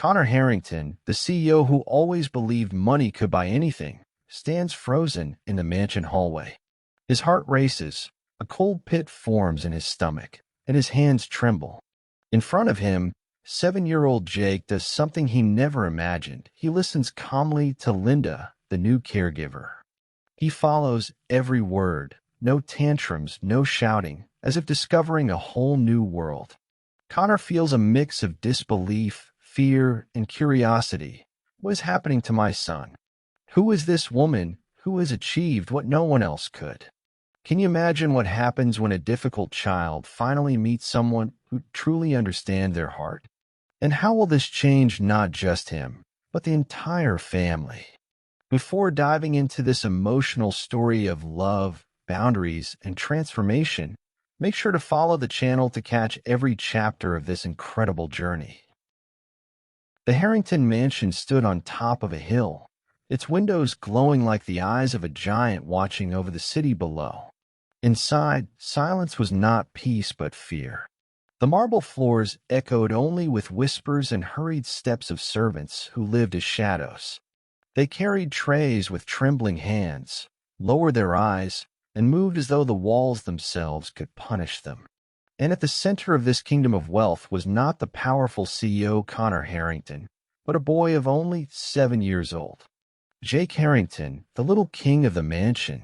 Connor Harrington, the CEO who always believed money could buy anything, stands frozen in the mansion hallway. His heart races, a cold pit forms in his stomach, and his hands tremble. In front of him, 7-year-old Jake does something he never imagined. He listens calmly to Linda, the new caregiver. He follows every word, no tantrums, no shouting, as if discovering a whole new world. Connor feels a mix of disbelief, fear, and curiosity. What is happening to my son? Who is this woman who has achieved what no one else could? Can you imagine what happens when a difficult child finally meets someone who truly understands their heart? And how will this change not just him, but the entire family? Before diving into this emotional story of love, boundaries, and transformation, make sure to follow the channel to catch every chapter of this incredible journey. The Harrington mansion stood on top of a hill, its windows glowing like the eyes of a giant watching over the city below. Inside, silence was not peace but fear. The marble floors echoed only with whispers and hurried steps of servants who lived as shadows. They carried trays with trembling hands, lowered their eyes, and moved as though the walls themselves could punish them. And at the center of this kingdom of wealth was not the powerful CEO Connor Harrington, but a boy of only 7 years old. Jake Harrington, the little king of the mansion.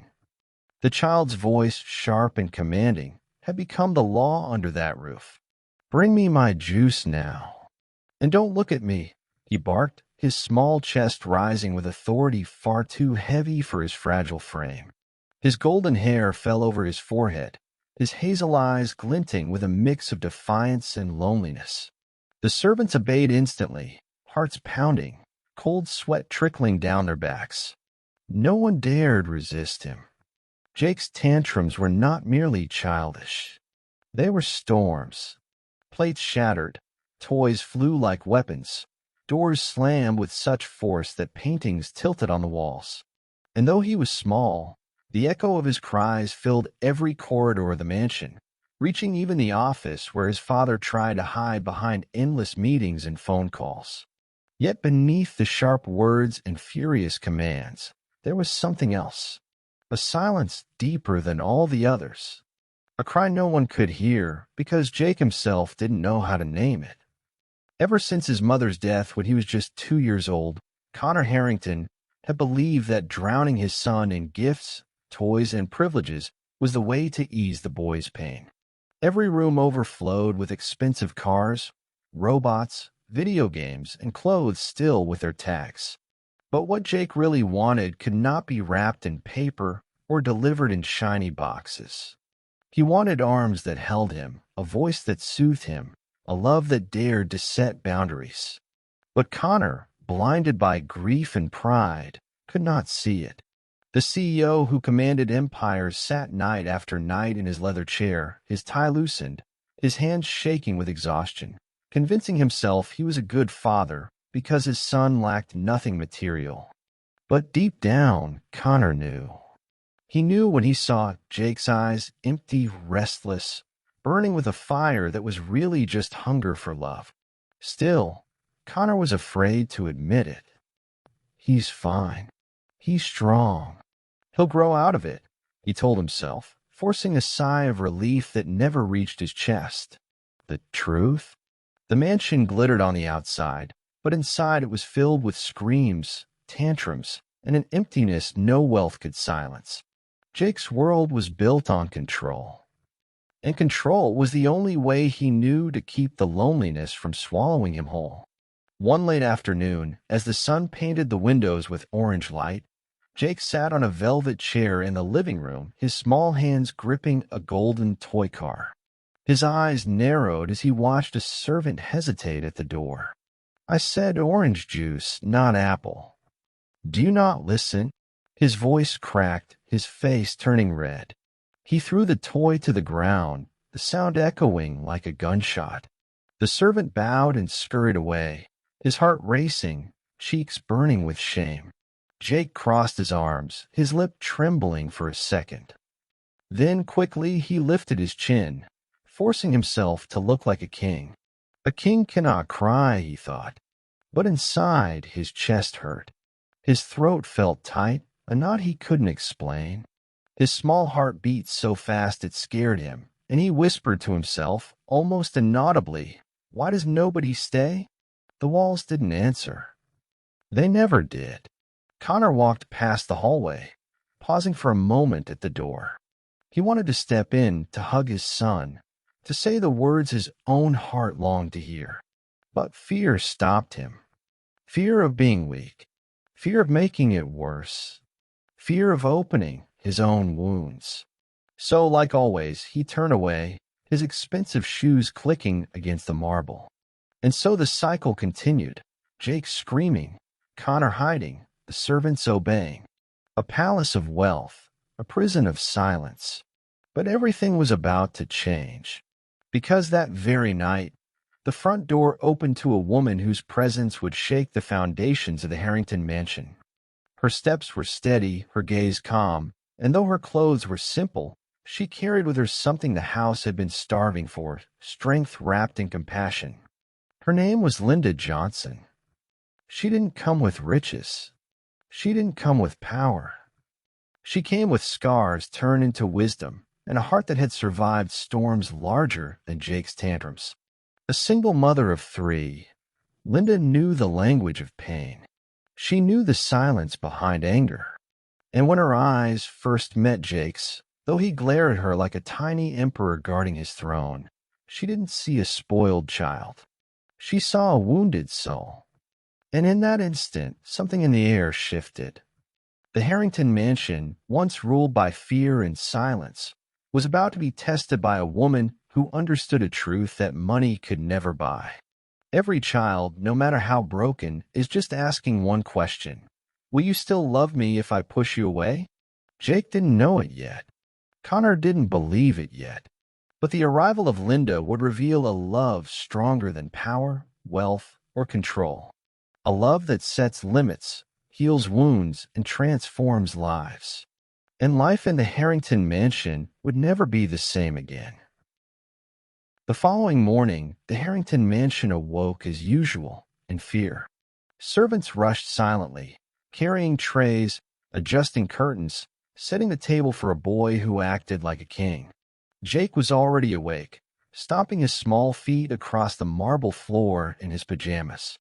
The child's voice, sharp and commanding, had become the law under that roof. "Bring me my juice now. And don't look at me," he barked, his small chest rising with authority far too heavy for his fragile frame. His golden hair fell over his forehead, his hazel eyes glinting with a mix of defiance and loneliness. The servants obeyed instantly, hearts pounding, cold sweat trickling down their backs. No one dared resist him. Jake's tantrums were not merely childish. They were storms. Plates shattered, toys flew like weapons, doors slammed with such force that paintings tilted on the walls. And though he was small, the echo of his cries filled every corridor of the mansion, reaching even the office where his father tried to hide behind endless meetings and phone calls. Yet beneath the sharp words and furious commands, there was something else, a silence deeper than all the others, a cry no one could hear because Jake himself didn't know how to name it. Ever since his mother's death when he was just 2 years old, Connor Harrington had believed that drowning his son in gifts, toys, and privileges was the way to ease the boy's pain. Every room overflowed with expensive cars, robots, video games, and clothes still with their tags. But what Jake really wanted could not be wrapped in paper or delivered in shiny boxes. He wanted arms that held him, a voice that soothed him, a love that dared to set boundaries. But Connor, blinded by grief and pride, could not see it. The CEO who commanded empires sat night after night in his leather chair, his tie loosened, his hands shaking with exhaustion, convincing himself he was a good father because his son lacked nothing material. But deep down, Connor knew. He knew when he saw Jake's eyes, empty, restless, burning with a fire that was really just hunger for love. Still, Connor was afraid to admit it. He's fine. He's strong. He'll grow out of it, he told himself, forcing a sigh of relief that never reached his chest. The truth? The mansion glittered on the outside, but inside it was filled with screams, tantrums, and an emptiness no wealth could silence. Jake's world was built on control. And control was the only way he knew to keep the loneliness from swallowing him whole. One late afternoon, as the sun painted the windows with orange light, Jake sat on a velvet chair in the living room, his small hands gripping a golden toy car. His eyes narrowed as he watched a servant hesitate at the door. "I said orange juice, not apple. Do you not listen?" His voice cracked, his face turning red. He threw the toy to the ground, the sound echoing like a gunshot. The servant bowed and scurried away, his heart racing, cheeks burning with shame. Jake crossed his arms, his lip trembling for a second. Then quickly he lifted his chin, forcing himself to look like a king. A king cannot cry, he thought. But inside, his chest hurt. His throat felt tight, a knot he couldn't explain. His small heart beat so fast it scared him, and he whispered to himself, almost inaudibly, "Why does nobody stay?" The walls didn't answer. They never did. Connor walked past the hallway, pausing for a moment at the door. He wanted to step in, to hug his son, to say the words his own heart longed to hear. But fear stopped him. Fear of being weak. Fear of making it worse. Fear of opening his own wounds. So, like always, he turned away, his expensive shoes clicking against the marble. And so the cycle continued, Jake screaming, Connor hiding, the servants obeying. A palace of wealth, a prison of silence. But everything was about to change. Because that very night, the front door opened to a woman whose presence would shake the foundations of the Harrington mansion. Her steps were steady, her gaze calm, and though her clothes were simple, she carried with her something the house had been starving for, strength wrapped in compassion. Her name was Linda Johnson. She didn't come with riches. She didn't come with power. She came with scars turned into wisdom and a heart that had survived storms larger than Jake's tantrums. A single mother of 3, Linda knew the language of pain. She knew the silence behind anger. And when her eyes first met Jake's, though he glared at her like a tiny emperor guarding his throne, she didn't see a spoiled child. She saw a wounded soul. And in that instant, something in the air shifted. The Harrington mansion, once ruled by fear and silence, was about to be tested by a woman who understood a truth that money could never buy. Every child, no matter how broken, is just asking one question. Will you still love me if I push you away? Jake didn't know it yet. Connor didn't believe it yet. But the arrival of Linda would reveal a love stronger than power, wealth, or control. A love that sets limits, heals wounds, and transforms lives. And life in the Harrington mansion would never be the same again. The following morning, the Harrington mansion awoke as usual, in fear. Servants rushed silently, carrying trays, adjusting curtains, setting the table for a boy who acted like a king. Jake was already awake, stomping his small feet across the marble floor in his pajamas.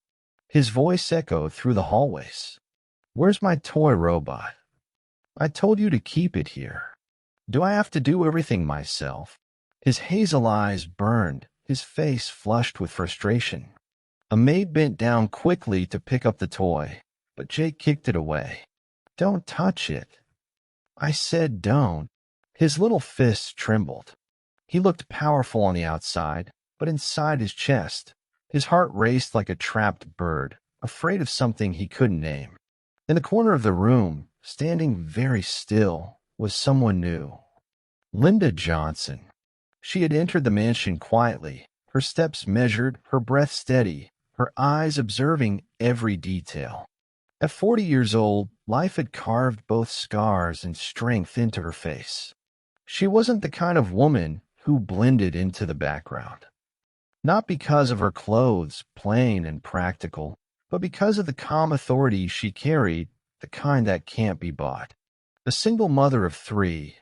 His voice echoed through the hallways. "Where's my toy robot? I told you to keep it here. Do I have to do everything myself?" His hazel eyes burned, his face flushed with frustration. A maid bent down quickly to pick up the toy, but Jake kicked it away. "Don't touch it." "I said don't." His little fists trembled. He looked powerful on the outside, but inside his chest, his heart raced like a trapped bird, afraid of something he couldn't name. In the corner of the room, standing very still, was someone new. Linda Johnson. She had entered the mansion quietly, her steps measured, her breath steady, her eyes observing every detail. At 40 years old, life had carved both scars and strength into her face. She wasn't the kind of woman who blended into the background. Not because of her clothes, plain and practical, but because of the calm authority she carried, the kind that can't be bought. A single mother of 3,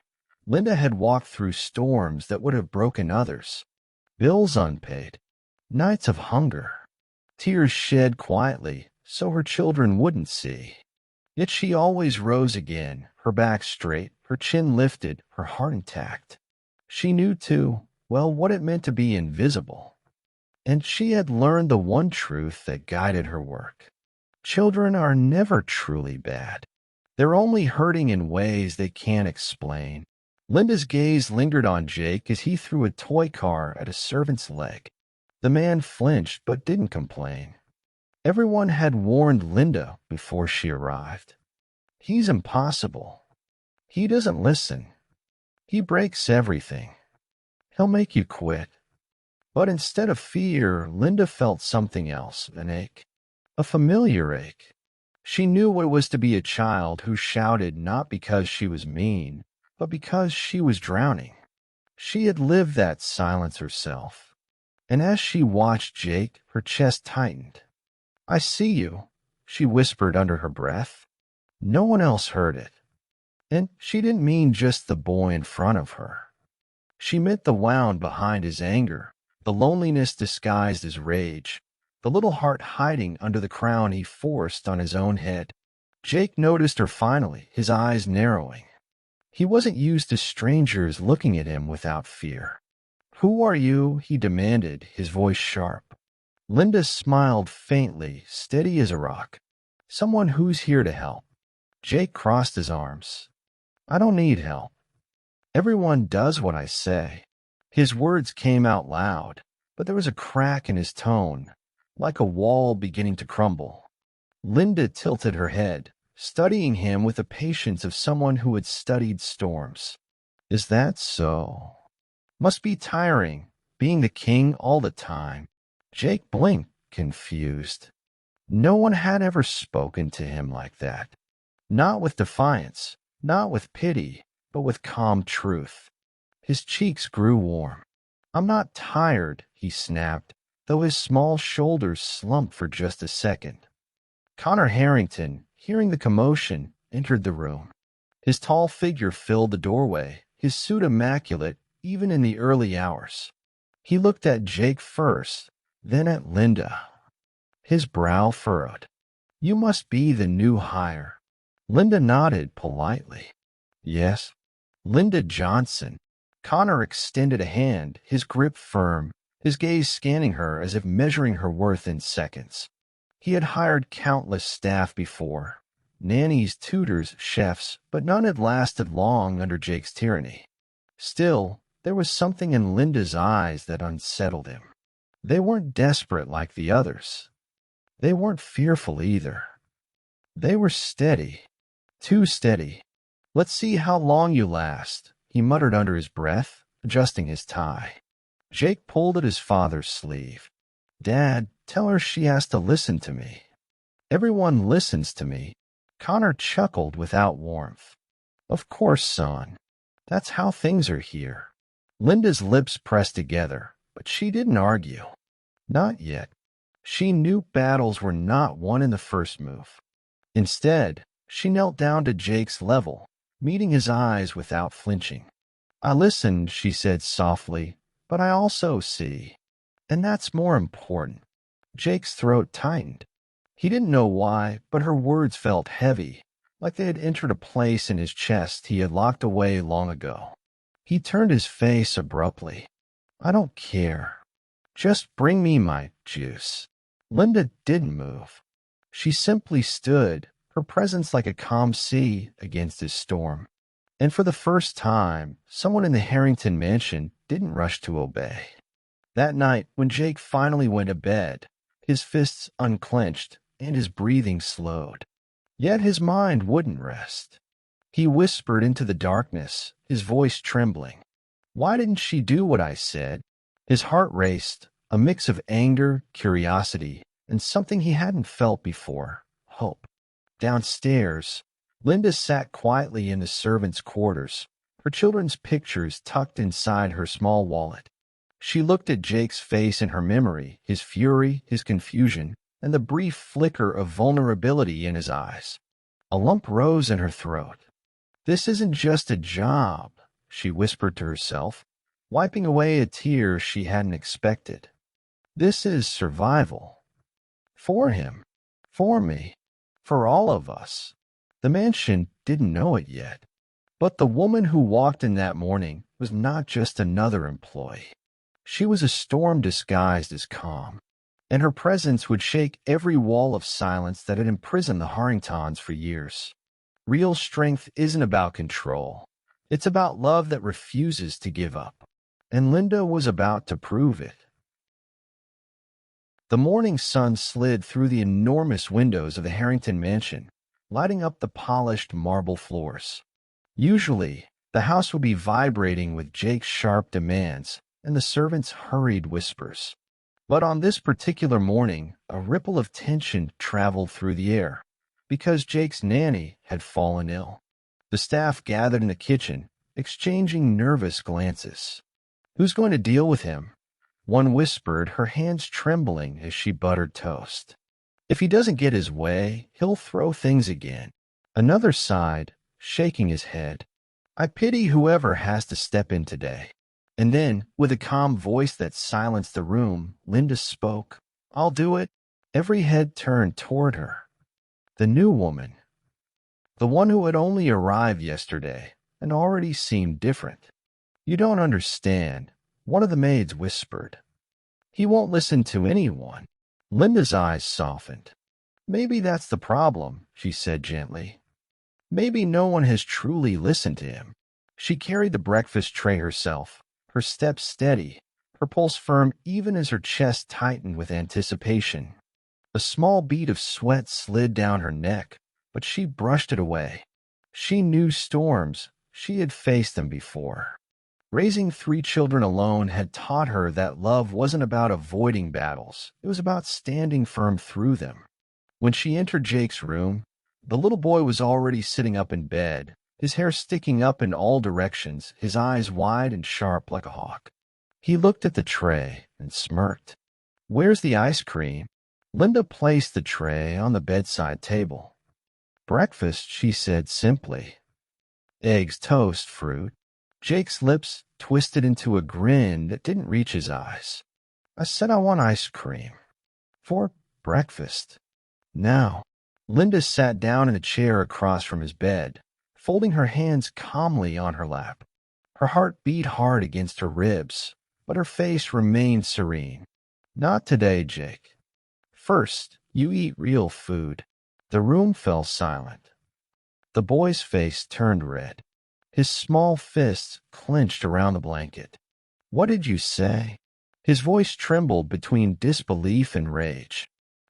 Linda had walked through storms that would have broken others. Bills unpaid, nights of hunger, tears shed quietly so her children wouldn't see. Yet she always rose again, her back straight, her chin lifted, her heart intact. She knew, too, well, what it meant to be invisible. And she had learned the one truth that guided her work. Children are never truly bad. They're only hurting in ways they can't explain. Linda's gaze lingered on Jake as he threw a toy car at a servant's leg. The man flinched but didn't complain. Everyone had warned Linda before she arrived. He's impossible. He doesn't listen. He breaks everything. He'll make you quit. But instead of fear, Linda felt something else, an ache. A familiar ache. She knew what it was to be a child who shouted not because she was mean, but because she was drowning. She had lived that silence herself. And as she watched Jake, her chest tightened. I see you, she whispered under her breath. No one else heard it. And she didn't mean just the boy in front of her. She meant the wound behind his anger, the loneliness disguised as rage, the little heart hiding under the crown he forced on his own head. Jake noticed her finally, his eyes narrowing. He wasn't used to strangers looking at him without fear. Who are you? He demanded, his voice sharp. Linda smiled faintly, steady as a rock. Someone who's here to help. Jake crossed his arms. I don't need help. Everyone does what I say. His words came out loud, but there was a crack in his tone, like a wall beginning to crumble. Linda tilted her head, studying him with the patience of someone who had studied storms. Is that so? Must be tiring, being the king all the time. Jake blinked, confused. No one had ever spoken to him like that. Not with defiance, not with pity, but with calm truth. His cheeks grew warm. I'm not tired, he snapped, though his small shoulders slumped for just a second. Connor Harrington, hearing the commotion, entered the room. His tall figure filled the doorway, his suit immaculate even in the early hours. He looked at Jake first, then at Linda. His brow furrowed. You must be the new hire. Linda nodded politely. Yes. Linda Johnson. Connor extended a hand, his grip firm, his gaze scanning her as if measuring her worth in seconds. He had hired countless staff before, nannies, tutors, chefs, but none had lasted long under Jake's tyranny. Still, there was something in Linda's eyes that unsettled him. They weren't desperate like the others. They weren't fearful either. They were steady. Too steady. Let's see how long you last, he muttered under his breath, adjusting his tie. Jake pulled at his father's sleeve. Dad, tell her she has to listen to me. Everyone listens to me. Connor chuckled without warmth. Of course, son. That's how things are here. Linda's lips pressed together, but she didn't argue. Not yet. She knew battles were not won in the first move. Instead, she knelt down to Jake's level, meeting his eyes without flinching. I listened, she said softly, but I also see. And that's more important. Jake's throat tightened. He didn't know why, but her words felt heavy, like they had entered a place in his chest he had locked away long ago. He turned his face abruptly. I don't care. Just bring me my juice. Linda didn't move. She simply stood, her presence like a calm sea against his storm. And for the first time, someone in the Harrington mansion didn't rush to obey. That night, when Jake finally went to bed, his fists unclenched and his breathing slowed. Yet his mind wouldn't rest. He whispered into the darkness, his voice trembling. Why didn't she do what I said? His heart raced, a mix of anger, curiosity, and something he hadn't felt before, hope. Downstairs, Linda sat quietly in the servants' quarters, her children's pictures tucked inside her small wallet. She looked at Jake's face in her memory, his fury, his confusion, and the brief flicker of vulnerability in his eyes. A lump rose in her throat. This isn't just a job, she whispered to herself, wiping away a tear she hadn't expected. This is survival. For him. For me. For all of us. The mansion didn't know it yet. But the woman who walked in that morning was not just another employee. She was a storm disguised as calm, and her presence would shake every wall of silence that had imprisoned the Harringtons for years. Real strength isn't about control. It's about love that refuses to give up. And Linda was about to prove it. The morning sun slid through the enormous windows of the Harrington mansion, lighting up the polished marble floors. Usually, the house would be vibrating with Jake's sharp demands and the servants' hurried whispers. But on this particular morning, a ripple of tension traveled through the air, because Jake's nanny had fallen ill. The staff gathered in the kitchen, exchanging nervous glances. Who's going to deal with him? One whispered, her hands trembling as she buttered toast. If he doesn't get his way, he'll throw things again. Another sighed, shaking his head. I pity whoever has to step in today. And then, with a calm voice that silenced the room, Linda spoke. I'll do it. Every head turned toward her. The new woman, the one who had only arrived yesterday and already seemed different. You don't understand, one of the maids whispered. He won't listen to anyone. Linda's eyes softened. Maybe that's the problem, she said gently. Maybe no one has truly listened to him. She carried the breakfast tray herself, her steps steady, her pulse firm even as her chest tightened with anticipation. A small bead of sweat slid down her neck, but she brushed it away. She knew storms. She had faced them before. Raising 3 children alone had taught her that love wasn't about avoiding battles. It was about standing firm through them. When she entered Jake's room, the little boy was already sitting up in bed, his hair sticking up in all directions, his eyes wide and sharp like a hawk. He looked at the tray and smirked. Where's the ice cream? Linda placed the tray on the bedside table. Breakfast, she said simply. Eggs, toast, fruit. Jake's lips twisted into a grin that didn't reach his eyes. I said I want ice cream. For breakfast. Now. Linda sat down in a chair across from his bed, folding her hands calmly on her lap. Her heart beat hard against her ribs, but her face remained serene. Not today, Jake. First, you eat real food. The room fell silent. The boy's face turned red. His small fists clenched around the blanket. What did you say? His voice trembled between disbelief and rage.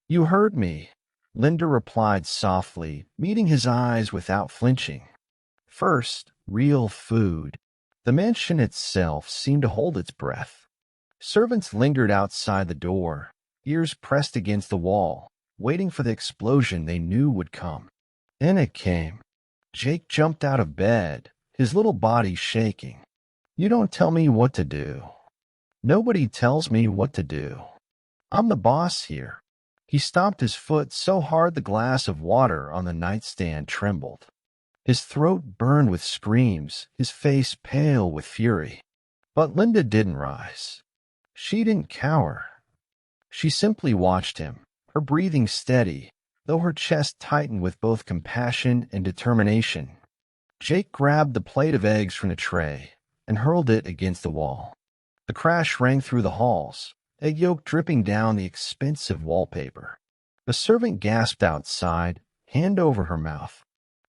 You heard me, Linda replied softly, meeting his eyes without flinching. First, real food. The mansion itself seemed to hold its breath. Servants lingered outside the door, ears pressed against the wall, waiting for the explosion they knew would come. And it came. Jake jumped out of bed, his little body shaking. You don't tell me what to do. Nobody tells me what to do. I'm the boss here. He stomped his foot so hard the glass of water on the nightstand trembled. His throat burned with screams, his face pale with fury. But Linda didn't rise. She didn't cower. She simply watched him, her breathing steady, though her chest tightened with both compassion and determination. Jake grabbed the plate of eggs from the tray and hurled it against the wall. The crash rang through the halls, egg yolk dripping down the expensive wallpaper. The servant gasped outside, hand over her mouth.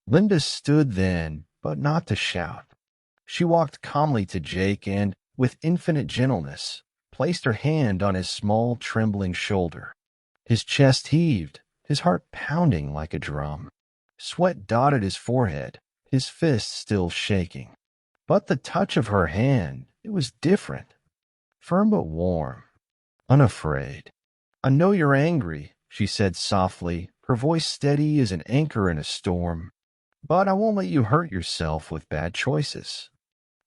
Linda stood then, but not to shout. She walked calmly to Jake and, with infinite gentleness, placed her hand on his small, trembling shoulder. His chest heaved, his heart pounding like a drum. Sweat dotted his forehead, his fists still shaking. But the touch of her hand, it was different. Firm but warm. Unafraid. I know you're angry, she said softly, her voice steady as an anchor in a storm. But I won't let you hurt yourself with bad choices.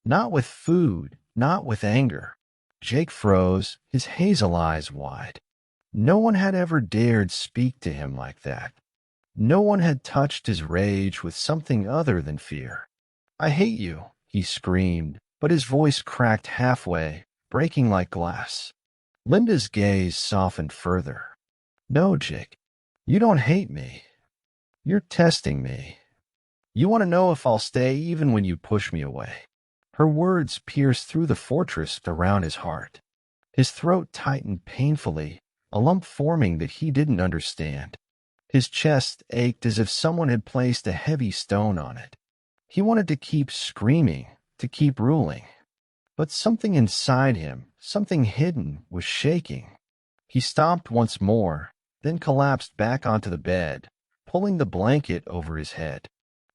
Not with food, not with anger. Jake froze, his hazel eyes wide. No one had ever dared speak to him like that. No one had touched his rage with something other than fear. I hate you, he screamed, but his voice cracked halfway, breaking like glass. Linda's gaze softened further. No, Jake, you don't hate me. You're testing me. You want to know if I'll stay even when you push me away. Her words pierced through the fortress around his heart. His throat tightened painfully, a lump forming that he didn't understand. His chest ached as if someone had placed a heavy stone on it. He wanted to keep screaming, to keep ruling. But something inside him, something hidden, was shaking. He stomped once more, then collapsed back onto the bed, pulling the blanket over his head.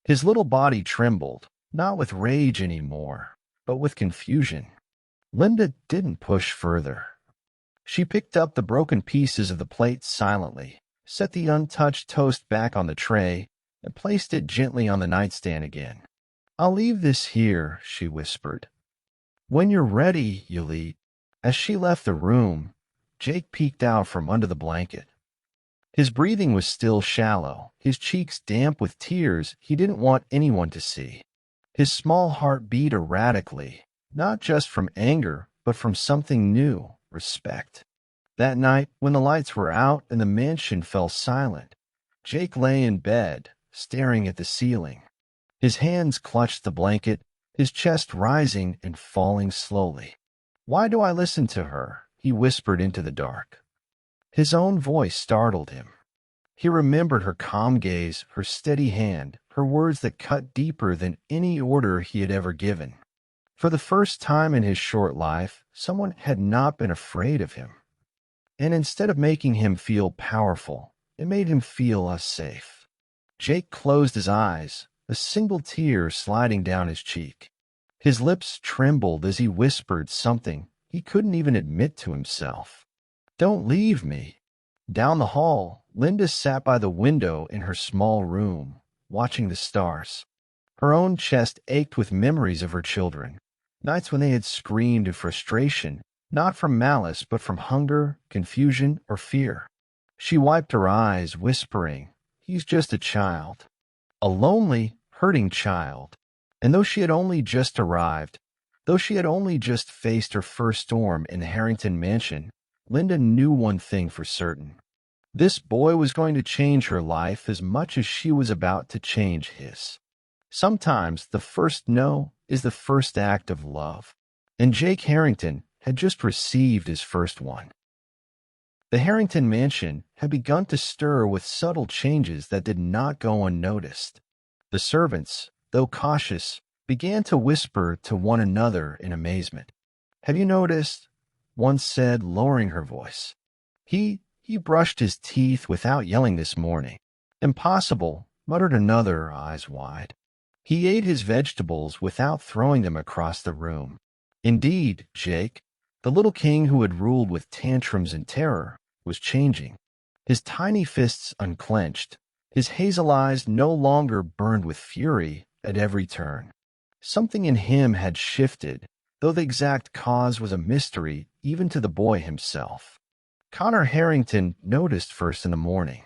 His little body trembled, not with rage anymore, but with confusion. Linda didn't push further. She picked up the broken pieces of the plate silently, set the untouched toast back on the tray, and placed it gently on the nightstand again. I'll leave this here, she whispered. When you're ready, you'll eat. As she left the room, Jake peeked out from under the blanket. His breathing was still shallow, his cheeks damp with tears he didn't want anyone to see. His small heart beat erratically, not just from anger, but from something new, respect. That night, when the lights were out and the mansion fell silent, Jake lay in bed, staring at the ceiling. His hands clutched the blanket, his chest rising and falling slowly. "Why do I listen to her?" he whispered into the dark. His own voice startled him. He remembered her calm gaze, her steady hand, her words that cut deeper than any order he had ever given. For the first time in his short life, someone had not been afraid of him. And instead of making him feel powerful, it made him feel safe. Jake closed his eyes, a single tear sliding down his cheek. His lips trembled as he whispered something he couldn't even admit to himself. "Don't leave me." Down the hall, Linda sat by the window in her small room, watching the stars. Her own chest ached with memories of her children, nights when they had screamed in frustration, not from malice but from hunger, confusion, or fear. She wiped her eyes, whispering, "He's just a child." A lonely, hurting child. And though she had only just arrived, though she had only just faced her first storm in the Harrington mansion, Linda knew one thing for certain. This boy was going to change her life as much as she was about to change his. Sometimes the first no is the first act of love, and Jake Harrington had just received his first one. The Harrington mansion had begun to stir with subtle changes that did not go unnoticed. The servants, though cautious, began to whisper to one another in amazement. "Have you noticed?" one said, lowering her voice. He brushed his teeth without yelling this morning." "Impossible," muttered another, eyes wide. "He ate his vegetables without throwing them across the room." Indeed, Jake, the little king who had ruled with tantrums and terror, was changing. His tiny fists unclenched, his hazel eyes no longer burned with fury at every turn. Something in him had shifted, though the exact cause was a mystery even to the boy himself. Connor Harrington noticed first in the morning.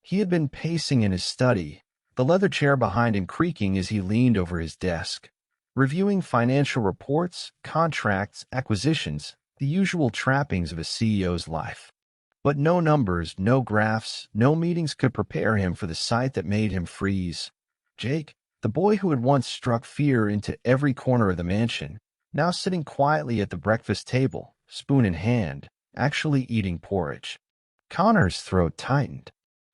He had been pacing in his study, the leather chair behind him creaking as he leaned over his desk, reviewing financial reports, contracts, acquisitions, the usual trappings of a CEO's life. But no numbers, no graphs, no meetings could prepare him for the sight that made him freeze. Jake, the boy who had once struck fear into every corner of the mansion, now sitting quietly at the breakfast table, spoon in hand, actually eating porridge. Connor's throat tightened.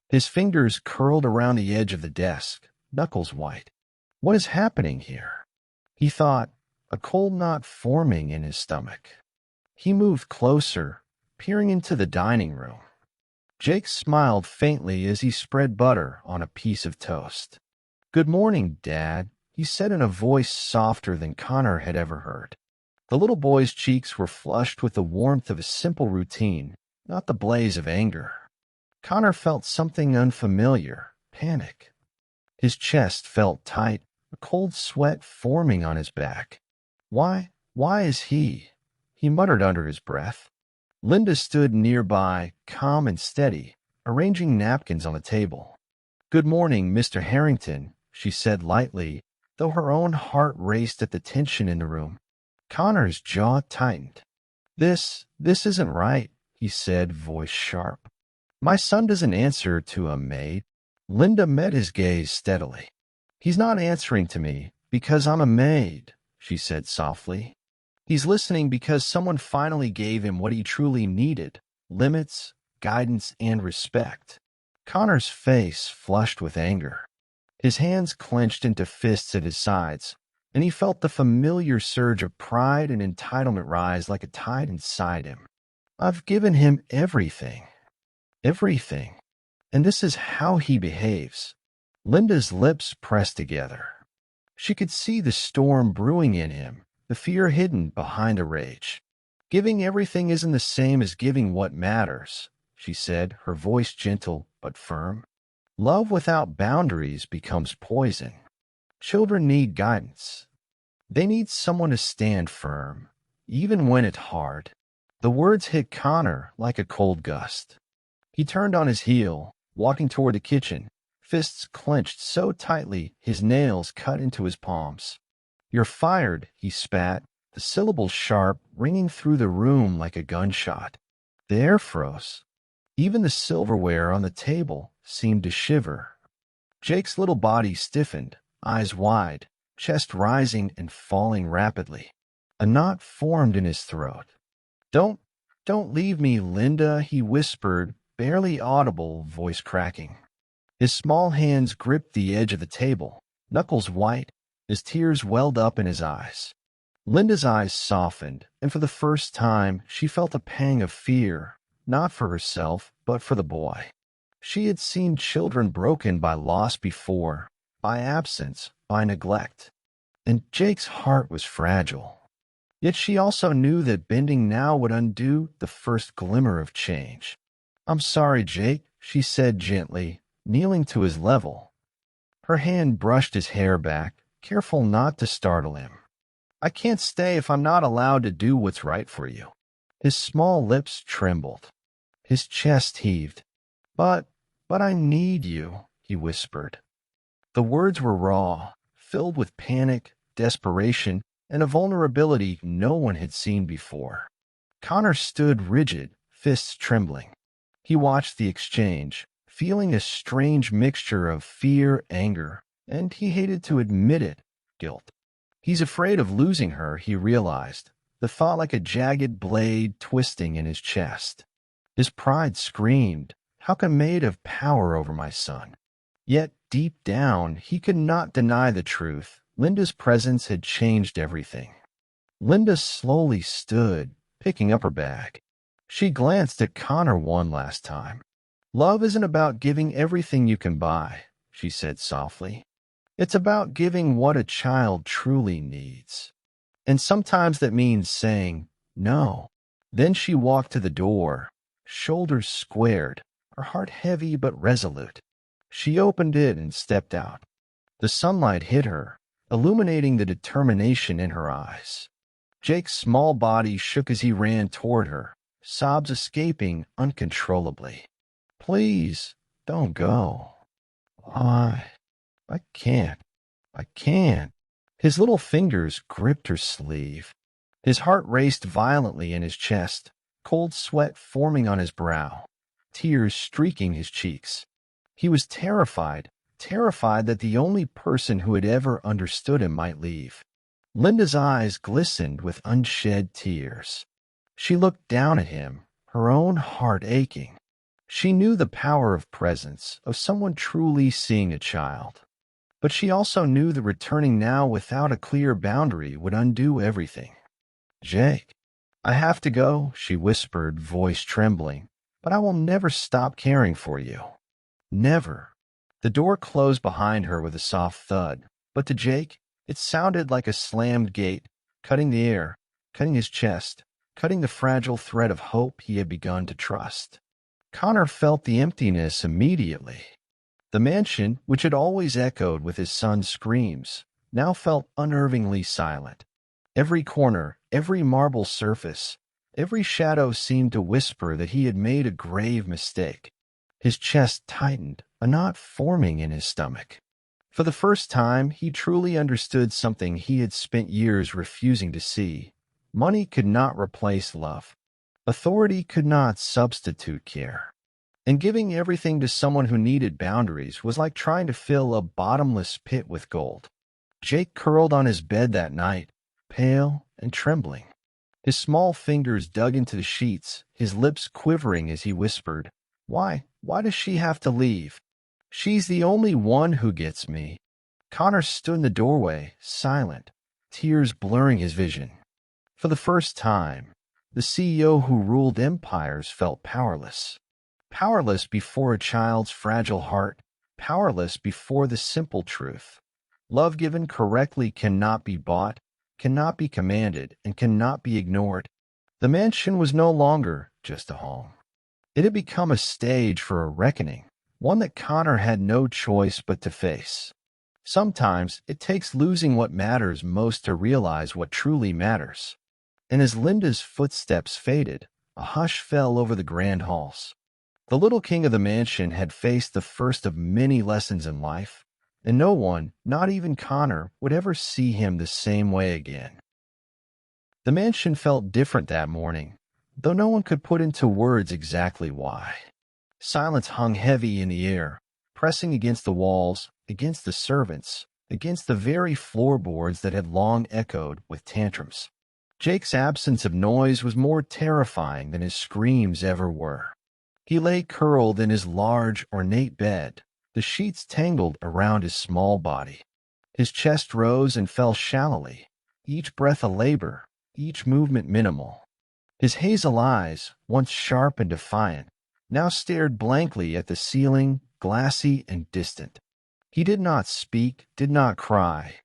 His fingers curled around the edge of the desk, knuckles white. What is happening here? He thought, a cold knot forming in his stomach. He moved closer, peering into the dining room. Jake smiled faintly as he spread butter on a piece of toast. "Good morning, Dad," he said in a voice softer than Connor had ever heard. The little boy's cheeks were flushed with the warmth of a simple routine, not the blaze of anger. Connor felt something unfamiliar, panic. His chest felt tight, a cold sweat forming on his back. Why is he? He muttered under his breath. Linda stood nearby, calm and steady, arranging napkins on the table. "Good morning, Mr. Harrington," she said lightly, though her own heart raced at the tension in the room. Connor's jaw tightened. This isn't right," he said, voice sharp. "My son doesn't answer to a maid." Linda met his gaze steadily. "He's not answering to me because I'm a maid," she said softly. "He's listening because someone finally gave him what he truly needed, limits, guidance, and respect." Connor's face flushed with anger. His hands clenched into fists at his sides, and he felt the familiar surge of pride and entitlement rise like a tide inside him. "I've given him everything. Everything. And this is how he behaves." Linda's lips pressed together. She could see the storm brewing in him, the fear hidden behind the rage. "Giving everything isn't the same as giving what matters," she said, her voice gentle but firm. "Love without boundaries becomes poison. Children need guidance. They need someone to stand firm, even when it's hard." The words hit Connor like a cold gust. He turned on his heel, walking toward the kitchen, fists clenched so tightly his nails cut into his palms. "You're fired," he spat, the syllable sharp, ringing through the room like a gunshot. The air froze. Even the silverware on the table seemed to shiver. Jake's little body stiffened, eyes wide, chest rising and falling rapidly. A knot formed in his throat. Don't, don't leave me, Linda," he whispered, barely audible, voice cracking. His small hands gripped the edge of the table, knuckles white, his tears welled up in his eyes. Linda's eyes softened, and for the first time she felt a pang of fear, not for herself, but for the boy. She had seen children broken by loss before, by absence, by neglect. And Jake's heart was fragile. Yet she also knew that bending now would undo the first glimmer of change. "I'm sorry, Jake," she said gently, kneeling to his level. Her hand brushed his hair back, careful not to startle him. "I can't stay if I'm not allowed to do what's right for you." His small lips trembled. His chest heaved. But I need you," he whispered. The words were raw, filled with panic, desperation, and a vulnerability no one had seen before. Connor stood rigid, fists trembling. He watched the exchange, feeling a strange mixture of fear, anger, and he hated to admit it, guilt. He's afraid of losing her, he realized, the thought like a jagged blade twisting in his chest. His pride screamed, "How can Maid have power over my son?" Yet, deep down, he could not deny the truth. Linda's presence had changed everything. Linda slowly stood, picking up her bag. She glanced at Connor one last time. "Love isn't about giving everything you can buy," she said softly. "It's about giving what a child truly needs. And sometimes that means saying no." Then she walked to the door, shoulders squared, her heart heavy but resolute. She opened it and stepped out. The sunlight hit her, illuminating the determination in her eyes. Jake's small body shook as he ran toward her, sobs escaping uncontrollably. "Please, don't go. I can't. I can't." His little fingers gripped her sleeve. His heart raced violently in his chest, cold sweat forming on his brow, tears streaking his cheeks. He was terrified that the only person who had ever understood him might leave. Linda's eyes glistened with unshed tears. She looked down at him, her own heart aching. She knew the power of presence, of someone truly seeing a child. But she also knew that returning now without a clear boundary would undo everything. "Jake, I have to go," she whispered, voice trembling, "but I will never stop caring for you. Never." The door closed behind her with a soft thud, but to Jake, it sounded like a slammed gate, cutting the air, cutting his chest, cutting the fragile thread of hope he had begun to trust. Connor felt the emptiness immediately. The mansion, which had always echoed with his son's screams, now felt unnervingly silent. Every corner, every marble surface, every shadow seemed to whisper that he had made a grave mistake. His chest tightened, a knot forming in his stomach. For the first time, he truly understood something he had spent years refusing to see. Money could not replace love. Authority could not substitute care. And giving everything to someone who needed boundaries was like trying to fill a bottomless pit with gold. Jake curled on his bed that night, pale and trembling. His small fingers dug into the sheets, his lips quivering as he whispered, Why does she have to leave? She's the only one who gets me." Connor stood in the doorway, silent, tears blurring his vision. For the first time, the CEO who ruled empires felt powerless. Powerless before a child's fragile heart, powerless before the simple truth. Love given correctly cannot be bought, cannot be commanded, and cannot be ignored. The mansion was no longer just a home. It had become a stage for a reckoning, one that Connor had no choice but to face. Sometimes it takes losing what matters most to realize what truly matters. And as Linda's footsteps faded, a hush fell over the grand halls. The little king of the mansion had faced the first of many lessons in life, and no one, not even Connor, would ever see him the same way again. The mansion felt different that morning, though no one could put into words exactly why. Silence hung heavy in the air, pressing against the walls, against the servants, against the very floorboards that had long echoed with tantrums. Jake's absence of noise was more terrifying than his screams ever were. He lay curled in his large, ornate bed, the sheets tangled around his small body. His chest rose and fell shallowly, each breath a labor, each movement minimal. His hazel eyes, once sharp and defiant, now stared blankly at the ceiling, glassy and distant. He did not speak, did not cry,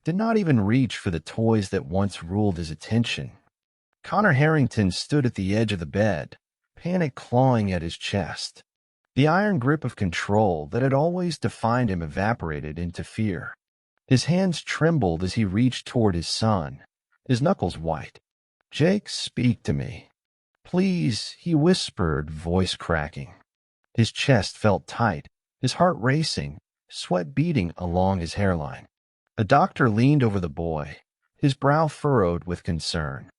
did not even reach for the toys that once ruled his attention. Connor Harrington stood at the edge of the bed, panic clawing at his chest. The iron grip of control that had always defined him evaporated into fear. His hands trembled as he reached toward his son, his knuckles white. "Jake, speak to me. Please," he whispered, voice cracking. His chest felt tight, his heart racing, sweat beading along his hairline. A doctor leaned over the boy, his brow furrowed with concern.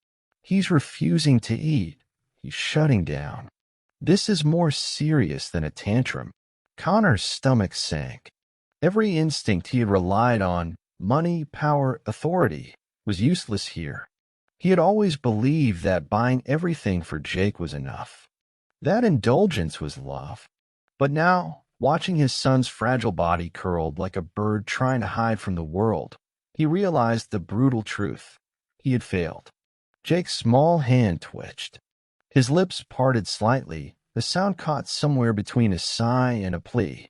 "He's refusing to eat. He's shutting down. This is more serious than a tantrum." Connor's stomach sank. Every instinct he had relied on, money, power, authority, was useless here. He had always believed that buying everything for Jake was enough. That indulgence was love. But now, watching his son's fragile body curled like a bird trying to hide from the world, he realized the brutal truth. He had failed. Jake's small hand twitched. His lips parted slightly, the sound caught somewhere between a sigh and a plea.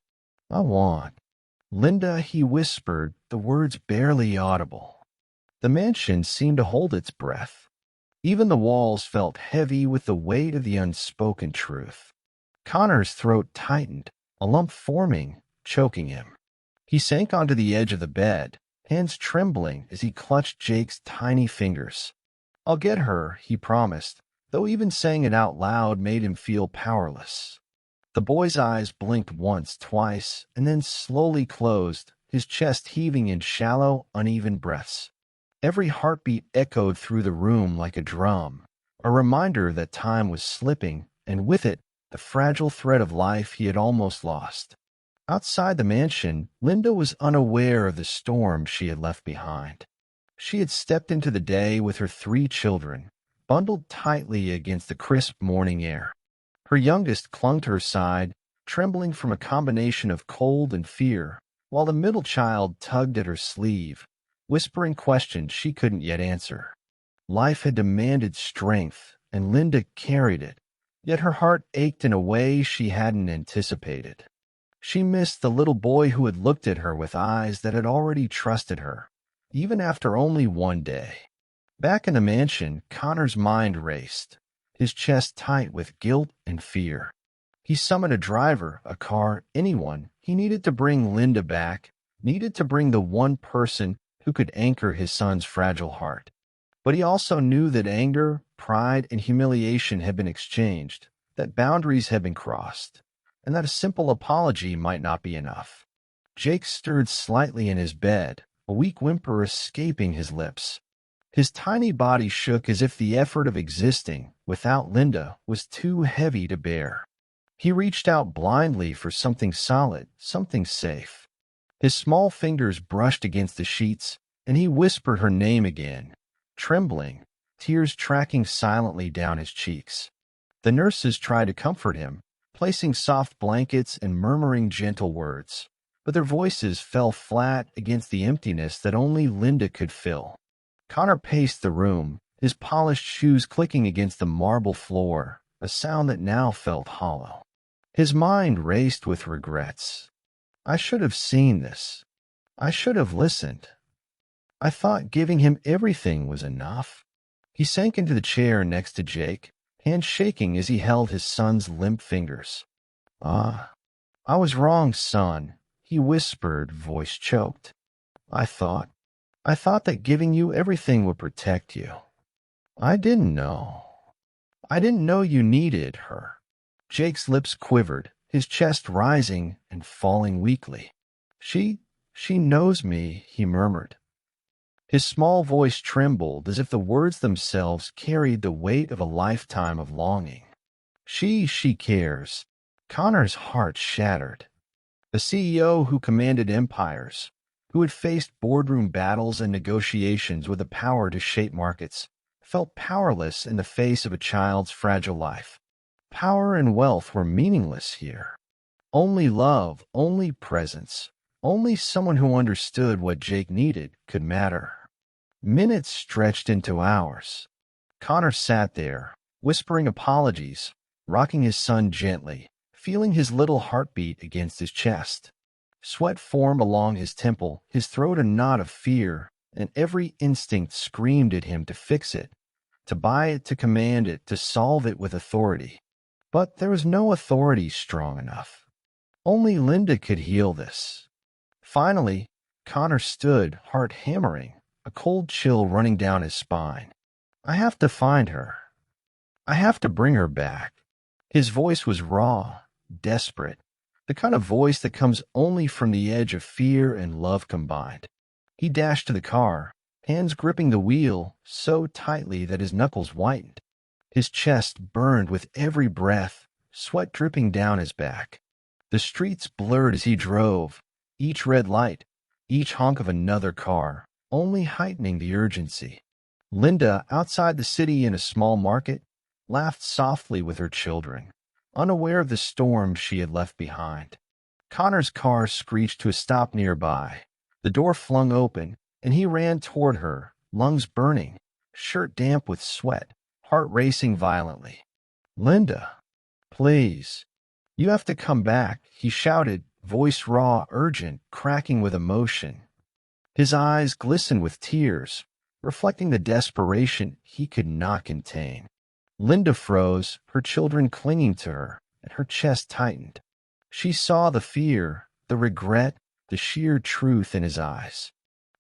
"I want." "Linda," he whispered, the words barely audible. The mansion seemed to hold its breath. Even the walls felt heavy with the weight of the unspoken truth. Connor's throat tightened, a lump forming, choking him. He sank onto the edge of the bed, hands trembling as he clutched Jake's tiny fingers. "I'll get her," he promised, though even saying it out loud made him feel powerless. The boy's eyes blinked once, twice, and then slowly closed, his chest heaving in shallow, uneven breaths. Every heartbeat echoed through the room like a drum, a reminder that time was slipping, and with it, the fragile thread of life he had almost lost. Outside the mansion, Linda was unaware of the storm she had left behind. She had stepped into the day with her 3 children, bundled tightly against the crisp morning air. Her youngest clung to her side, trembling from a combination of cold and fear, while the middle child tugged at her sleeve, whispering questions she couldn't yet answer. Life had demanded strength, and Linda carried it, yet her heart ached in a way she hadn't anticipated. She missed the little boy who had looked at her with eyes that had already trusted her, even after only one day. Back in the mansion, Connor's mind raced, his chest tight with guilt and fear. He summoned a driver, a car, anyone. He needed to bring Linda back, needed to bring the one person who could anchor his son's fragile heart. But he also knew that anger, pride, and humiliation had been exchanged, that boundaries had been crossed, and that a simple apology might not be enough. Jake stirred slightly in his bed, a weak whimper escaping his lips. His tiny body shook as if the effort of existing without Linda was too heavy to bear. He reached out blindly for something solid, something safe. His small fingers brushed against the sheets, and he whispered her name again, trembling, tears tracking silently down his cheeks. The nurses tried to comfort him, placing soft blankets and murmuring gentle words, but their voices fell flat against the emptiness that only Linda could fill. Connor paced the room, his polished shoes clicking against the marble floor, a sound that now felt hollow. His mind raced with regrets. "I should have seen this. I should have listened. I thought giving him everything was enough." He sank into the chair next to Jake, hands shaking as he held his son's limp fingers. "Ah, I was wrong, son," he whispered, voice choked. I thought that giving you everything would protect you. I didn't know. I didn't know you needed her." Jake's lips quivered, his chest rising and falling weakly. She knows me, he murmured. His small voice trembled as if the words themselves carried the weight of a lifetime of longing. She cares. Connor's heart shattered. The CEO who commanded empires, who had faced boardroom battles and negotiations with the power to shape markets, felt powerless in the face of a child's fragile life. Power and wealth were meaningless here. Only love, only presence, only someone who understood what Jake needed could matter. Minutes stretched into hours. Connor sat there, whispering apologies, rocking his son gently, feeling his little heartbeat against his chest. Sweat formed along his temple, his throat a knot of fear, and every instinct screamed at him to fix it, to buy it, to command it, to solve it with authority. But there was no authority strong enough. Only Linda could heal this. Finally, Connor stood, heart hammering, a cold chill running down his spine. I have to find her. I have to bring her back. His voice was raw, desperate, the kind of voice that comes only from the edge of fear and love combined. He dashed to the car, hands gripping the wheel so tightly that his knuckles whitened. His chest burned with every breath, sweat dripping down his back. The streets blurred as he drove, each red light, each honk of another car, only heightening the urgency. Linda, outside the city in a small market, laughed softly with her children, unaware of the storm she had left behind. Connor's car screeched to a stop nearby. The door flung open, and he ran toward her, lungs burning, shirt damp with sweat, heart racing violently. Linda, please. You have to come back, he shouted, voice raw, urgent, cracking with emotion. His eyes glistened with tears, reflecting the desperation he could not contain. Linda froze, her children clinging to her, and her chest tightened. She saw the fear, the regret, the sheer truth in his eyes.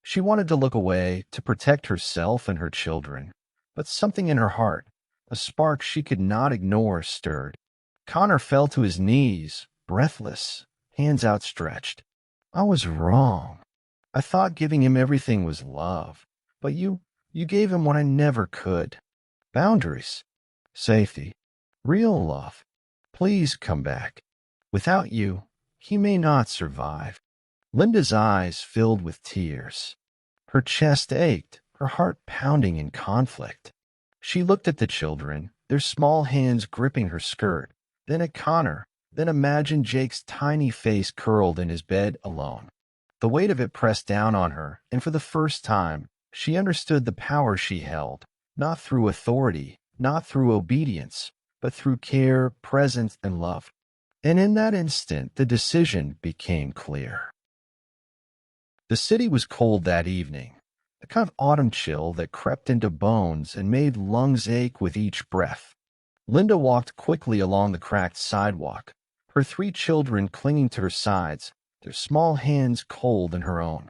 She wanted to look away, to protect herself and her children, but something in her heart, a spark she could not ignore, stirred. Connor fell to his knees, breathless, hands outstretched. I was wrong. I thought giving him everything was love, but you gave him what I never could. Boundaries, safety, real love. Please come back. Without you, he may not survive. Linda's eyes filled with tears. Her chest ached, her heart pounding in conflict. She looked at the children, their small hands gripping her skirt, then at Connor, then imagined Jake's tiny face curled in his bed alone. The weight of it pressed down on her, and for the first time, she understood the power she held, not through authority, not through obedience, but through care, presence, and love. And in that instant, the decision became clear. The city was cold that evening, the kind of autumn chill that crept into bones and made lungs ache with each breath. Linda walked quickly along the cracked sidewalk, her 3 children clinging to her sides, their small hands cold in her own.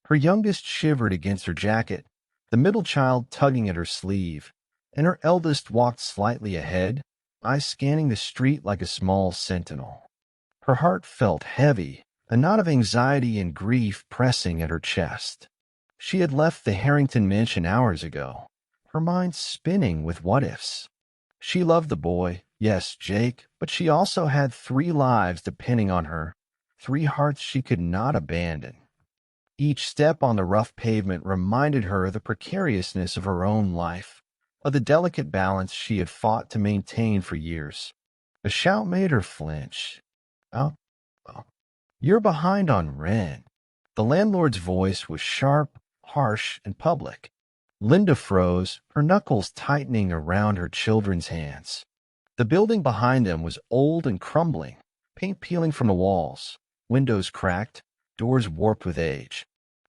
Her youngest shivered against her jacket, the middle child tugging at her sleeve, and her eldest walked slightly ahead, eyes scanning the street like a small sentinel. Her heart felt heavy, a knot of anxiety and grief pressing at her chest. She had left the Harrington mansion hours ago, her mind spinning with what-ifs. She loved the boy, yes, Jake, but she also had 3 lives depending on her, 3 hearts she could not abandon. Each step on the rough pavement reminded her of the precariousness of her own life, of the delicate balance she had fought to maintain for years. A shout made her flinch. Oh, you're behind on rent. The landlord's voice was sharp, harsh, and public. Linda froze, her knuckles tightening around her children's hands. The building behind them was old and crumbling, paint peeling from the walls, windows cracked, doors warped with age.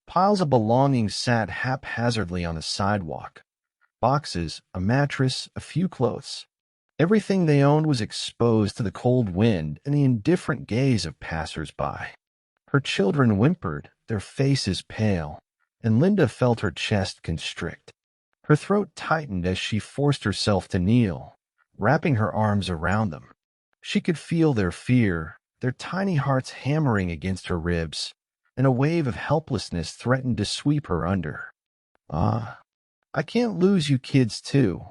Piles of belongings sat haphazardly on the sidewalk. Boxes, a mattress, a few clothes. Everything they owned was exposed to the cold wind and the indifferent gaze of passers-by. Her children whimpered, their faces pale, and Linda felt her chest constrict. Her throat tightened as she forced herself to kneel, wrapping her arms around them. She could feel their fear, their tiny hearts hammering against her ribs, and a wave of helplessness threatened to sweep her under. Ah, I can't lose you kids too,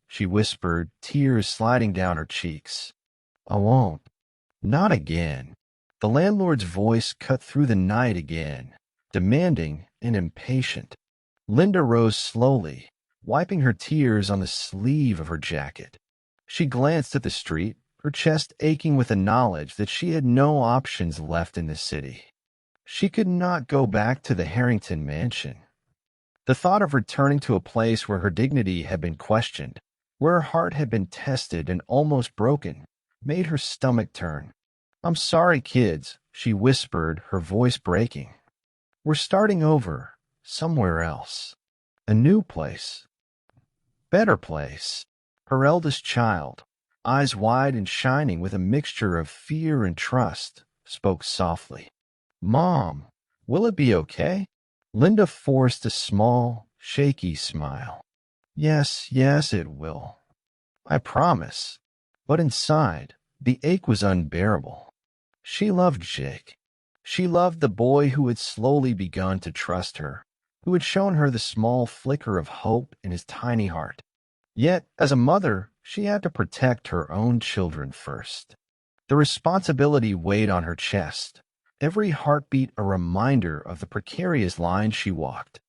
she whispered, tears sliding down her cheeks. I won't. Not again. The landlord's voice cut through the night again, demanding and impatient. Linda rose slowly, wiping her tears on the sleeve of her jacket. She glanced at the street, her chest aching with the knowledge that she had no options left in the city. She could not go back to the Harrington mansion. The thought of returning to a place where her dignity had been questioned, where her heart had been tested and almost broken, made her stomach turn. I'm sorry, kids, she whispered, her voice breaking. We're starting over, somewhere else. A new place. Better place. Her eldest child, eyes wide and shining with a mixture of fear and trust, spoke softly. Mom, will it be okay? Linda forced a small, shaky smile. Yes, it will. I promise. But inside, the ache was unbearable. She loved Jake. She loved the boy who had slowly begun to trust her, who had shown her the small flicker of hope in his tiny heart. Yet, as a mother, she had to protect her own children first. The responsibility weighed on her chest, every heartbeat a reminder of the precarious line she walked.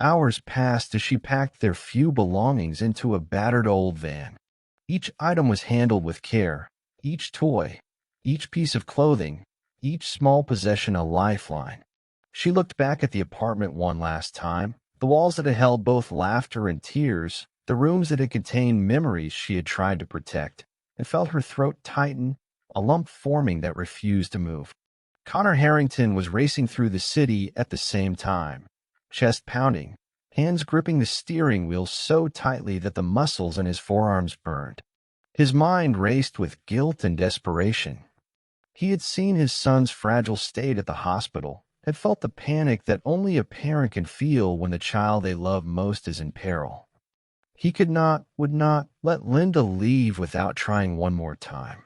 Hours passed as she packed their few belongings into a battered old van. Each item was handled with care, each toy, each piece of clothing, each small possession a lifeline. She looked back at the apartment one last time, the walls that had held both laughter and tears, the rooms that had contained memories she had tried to protect, and felt her throat tighten, a lump forming that refused to move. Connor Harrington was racing through the city at the same time, chest pounding, hands gripping the steering wheel so tightly that the muscles in his forearms burned. His mind raced with guilt and desperation. He had seen his son's fragile state at the hospital, had felt the panic that only a parent can feel when the child they love most is in peril. He would not let Linda leave without trying one more time.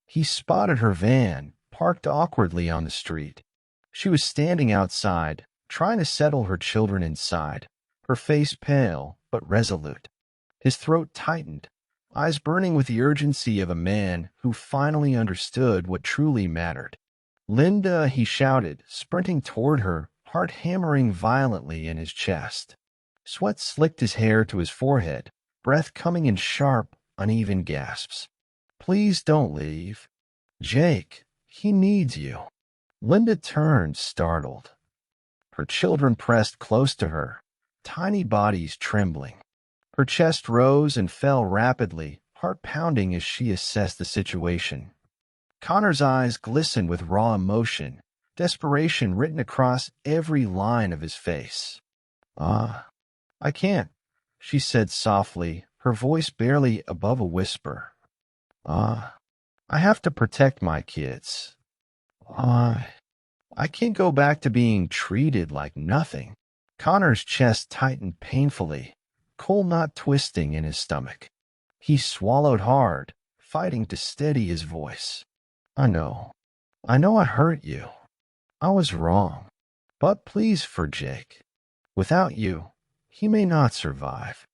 He spotted her van, parked awkwardly on the street. She was standing outside, trying to settle her children inside, her face pale but resolute. His throat tightened, eyes burning with the urgency of a man who finally understood what truly mattered. Linda, he shouted, sprinting toward her, heart hammering violently in his chest. Sweat slicked his hair to his forehead, breath coming in sharp, uneven gasps. Please don't leave. Jake, he needs you. Linda turned, startled. Her children pressed close to her, tiny bodies trembling. Her chest rose and fell rapidly, heart pounding as she assessed the situation. Connor's eyes glistened with raw emotion, desperation written across every line of his face. I can't, she said softly, her voice barely above a whisper. I have to protect my kids. I can't go back to being treated like nothing. Connor's chest tightened painfully, coal knot twisting in his stomach. He swallowed hard, fighting to steady his voice. I know I hurt you. I was wrong. But please for Jake. Without you, he may not survive.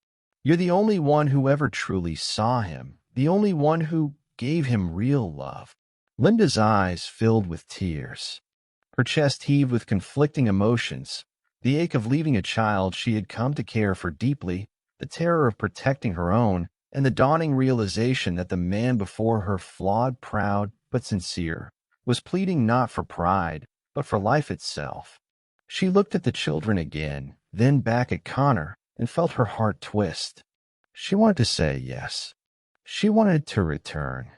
You're the only one who ever truly saw him, the only one who gave him real love. Linda's eyes filled with tears. Her chest heaved with conflicting emotions, the ache of leaving a child she had come to care for deeply, the terror of protecting her own, and the dawning realization that the man before her, flawed, proud, but sincere, was pleading not for pride, but for life itself. She looked at the children again, then back at Connor, and felt her heart twist. She wanted to say yes. She wanted to return.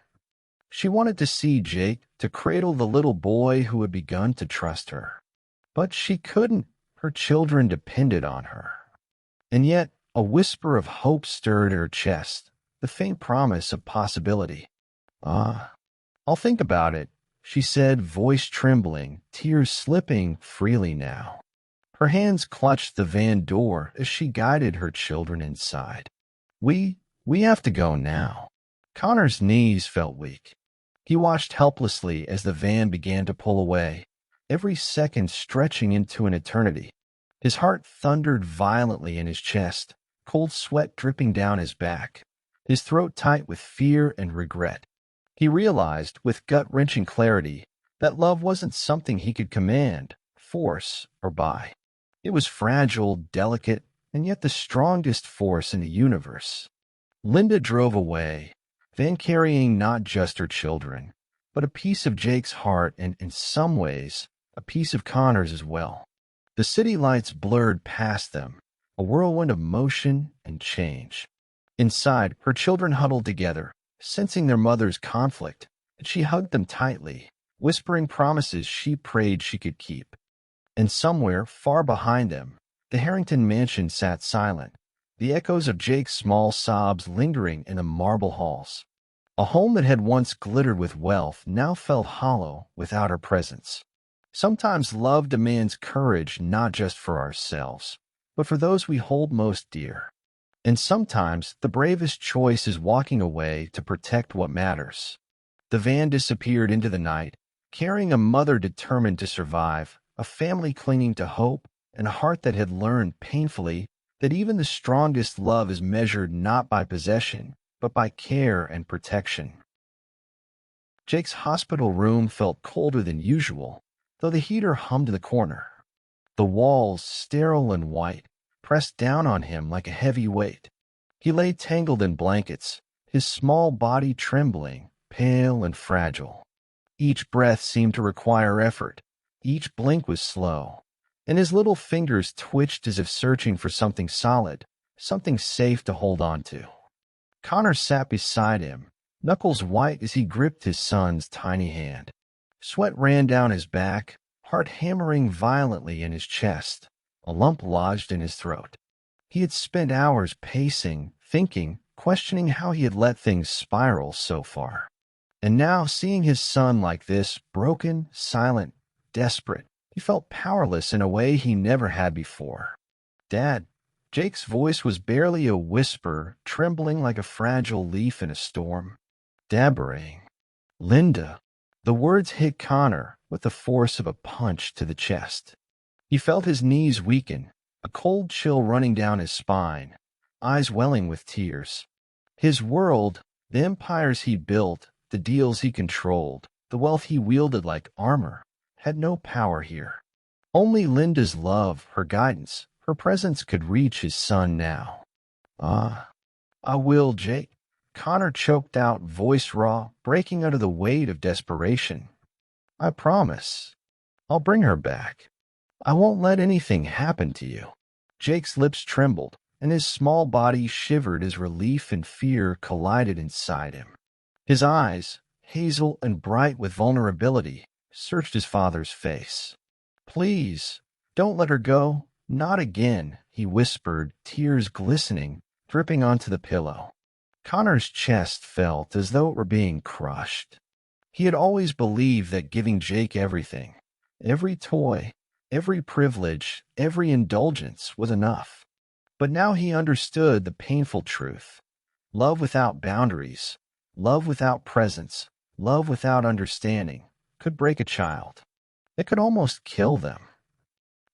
She wanted to see Jake, to cradle the little boy who had begun to trust her. But she couldn't. Her children depended on her. And yet, a whisper of hope stirred her chest, the faint promise of possibility. I'll think about it, she said, voice trembling, tears slipping freely now. Her hands clutched the van door as she guided her children inside. We have to go now. Connor's knees felt weak. He watched helplessly as the van began to pull away, every second stretching into an eternity. His heart thundered violently in his chest, cold sweat dripping down his back, his throat tight with fear and regret. He realized, with gut-wrenching clarity, that love wasn't something he could command, force, or buy. It was fragile, delicate, and yet the strongest force in the universe. Linda drove away, van carrying not just her children, but a piece of Jake's heart and, in some ways, a piece of Connor's as well. The city lights blurred past them, a whirlwind of motion and change. Inside, her children huddled together, sensing their mother's conflict, and she hugged them tightly, whispering promises she prayed she could keep. And somewhere, far behind them, the Harrington mansion sat silent, the echoes of Jake's small sobs lingering in the marble halls. A home that had once glittered with wealth now felt hollow without her presence. Sometimes love demands courage not just for ourselves, but for those we hold most dear. And sometimes the bravest choice is walking away to protect what matters. The van disappeared into the night, carrying a mother determined to survive, a family clinging to hope, and a heart that had learned painfully that even the strongest love is measured not by possession, but by care and protection. Jake's hospital room felt colder than usual, though the heater hummed in the corner. The walls, sterile and white, pressed down on him like a heavy weight. He lay tangled in blankets, his small body trembling, pale and fragile. Each breath seemed to require effort. Each blink was slow, and his little fingers twitched as if searching for something solid, something safe to hold on to. Connor sat beside him, knuckles white as he gripped his son's tiny hand. Sweat ran down his back, heart hammering violently in his chest, a lump lodged in his throat. He had spent hours pacing, thinking, questioning how he had let things spiral so far. And now, seeing his son like this, broken, silent, desperate, he felt powerless in a way he never had before. "Dad." Jake's voice was barely a whisper, trembling like a fragile leaf in a storm. "Dabbering." "Linda." The words hit Connor with the force of a punch to the chest. He felt his knees weaken, a cold chill running down his spine, eyes welling with tears. His world, the empires he built, the deals he controlled, the wealth he wielded like armor, had no power here. Only Linda's love, her guidance, her presence could reach his son now. "Ah, I will, Jake." Connor choked out, voice raw, breaking under the weight of desperation. "I promise. I'll bring her back. I won't let anything happen to you." Jake's lips trembled, and his small body shivered as relief and fear collided inside him. His eyes, hazel and bright with vulnerability, searched his father's face. "Please, don't let her go. Not again," he whispered, tears glistening, dripping onto the pillow. Connor's chest felt as though it were being crushed. He had always believed that giving Jake everything, every toy, every privilege, every indulgence was enough. But now he understood the painful truth. Love without boundaries, love without presence, love without understanding, could break a child. It could almost kill them.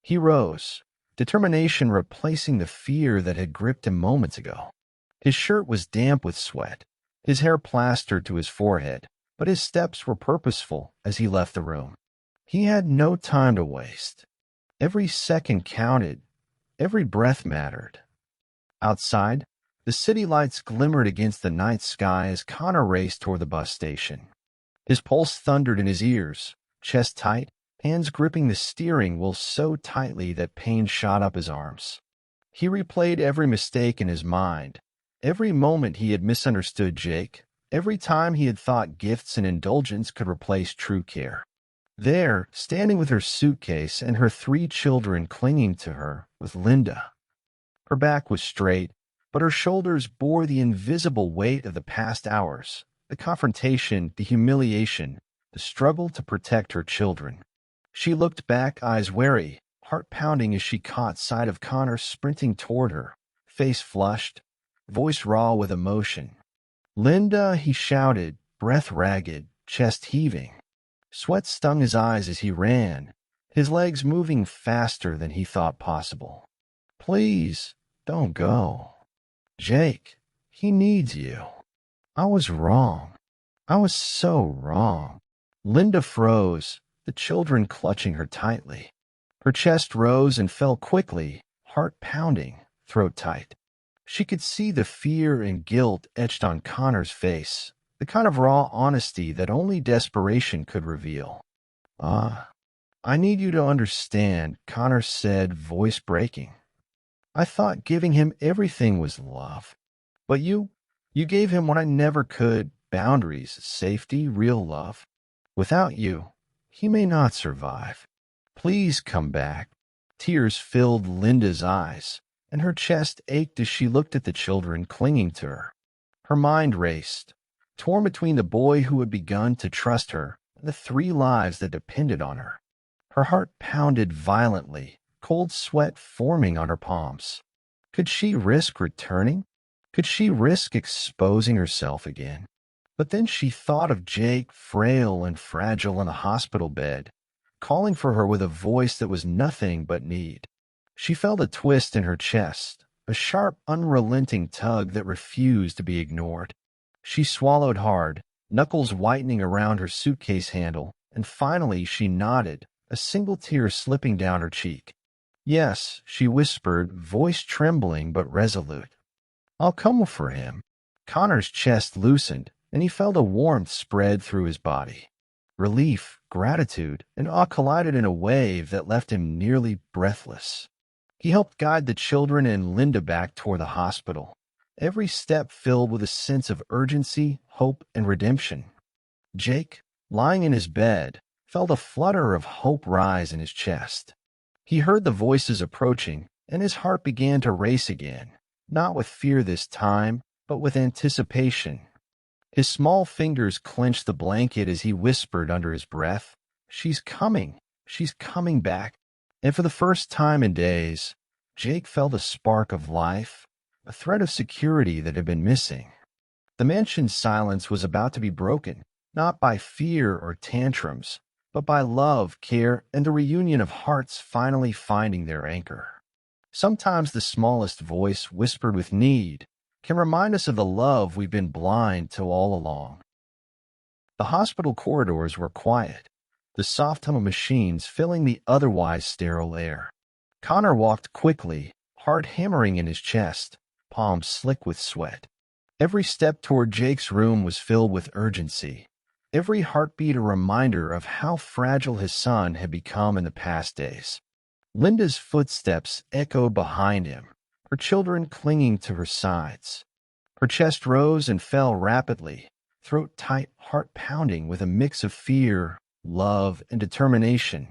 He rose, determination replacing the fear that had gripped him moments ago. His shirt was damp with sweat, his hair plastered to his forehead, but his steps were purposeful as he left the room. He had no time to waste. Every second counted, every breath mattered. Outside, the city lights glimmered against the night sky as Connor raced toward the bus station. His pulse thundered in his ears, chest tight, hands gripping the steering wheel so tightly that pain shot up his arms. He replayed every mistake in his mind, every moment he had misunderstood Jake, every time he had thought gifts and indulgence could replace true care. There, standing with her suitcase and her 3 children clinging to her, was Linda. Her back was straight, but her shoulders bore the invisible weight of the past hours, the confrontation, the humiliation, the struggle to protect her children. She looked back, eyes wary, heart pounding as she caught sight of Connor sprinting toward her, face flushed, voice raw with emotion. "Linda," he shouted, breath ragged, chest heaving. Sweat stung his eyes as he ran, his legs moving faster than he thought possible. Please, don't go. Jake, he needs you. I was wrong. I was so wrong. Linda froze, the children clutching her tightly. Her chest rose and fell quickly, heart pounding, throat tight. She could see the fear and guilt etched on Connor's face, the kind of raw honesty that only desperation could reveal. I need you to understand, Connor said, voice breaking. I thought giving him everything was love. But you gave him what I never could, boundaries, safety, real love. Without you, he may not survive. Please come back. Tears filled Linda's eyes, and her chest ached as she looked at the children clinging to her. Her mind raced, torn between the boy who had begun to trust her and the 3 lives that depended on her. Her heart pounded violently, cold sweat forming on her palms. Could she risk returning? Could she risk exposing herself again? But then she thought of Jake, frail and fragile in a hospital bed, calling for her with a voice that was nothing but need. She felt a twist in her chest, a sharp, unrelenting tug that refused to be ignored. She swallowed hard, knuckles whitening around her suitcase handle, and finally she nodded, a single tear slipping down her cheek. Yes, she whispered, voice trembling but resolute. I'll come for him. Connor's chest loosened, and he felt a warmth spread through his body. Relief, gratitude, and awe collided in a wave that left him nearly breathless. He helped guide the children and Linda back toward the hospital, every step filled with a sense of urgency, hope, and redemption. Jake, lying in his bed, felt a flutter of hope rise in his chest. He heard the voices approaching, and his heart began to race again, not with fear this time, but with anticipation. His small fingers clenched the blanket as he whispered under his breath, She's coming back. And for the first time in days, Jake felt a spark of life, a thread of security that had been missing. The mansion's silence was about to be broken, not by fear or tantrums, but by love, care, and the reunion of hearts finally finding their anchor. Sometimes the smallest voice, whispered with need, can remind us of the love we've been blind to all along. The hospital corridors were quiet, the soft hum of machines filling the otherwise sterile air. Connor walked quickly, heart hammering in his chest, palms slick with sweat. Every step toward Jake's room was filled with urgency, every heartbeat a reminder of how fragile his son had become in the past days. Linda's footsteps echoed behind him, her children clinging to her sides. Her chest rose and fell rapidly, throat tight, heart pounding with a mix of fear, love, and determination.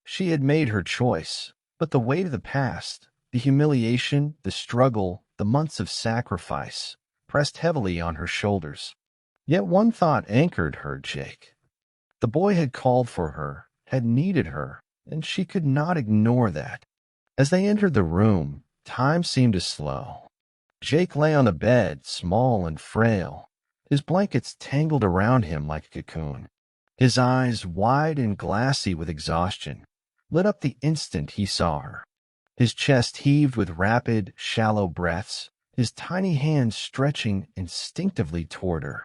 She had made her choice, but the weight of the past, the humiliation, the struggle, the months of sacrifice, pressed heavily on her shoulders. Yet one thought anchored her, Jake. The boy had called for her, had needed her, and she could not ignore that. As they entered the room, time seemed to slow. Jake lay on the bed, small and frail, his blankets tangled around him like a cocoon. His eyes, wide and glassy with exhaustion, lit up the instant he saw her. His chest heaved with rapid, shallow breaths, his tiny hands stretching instinctively toward her.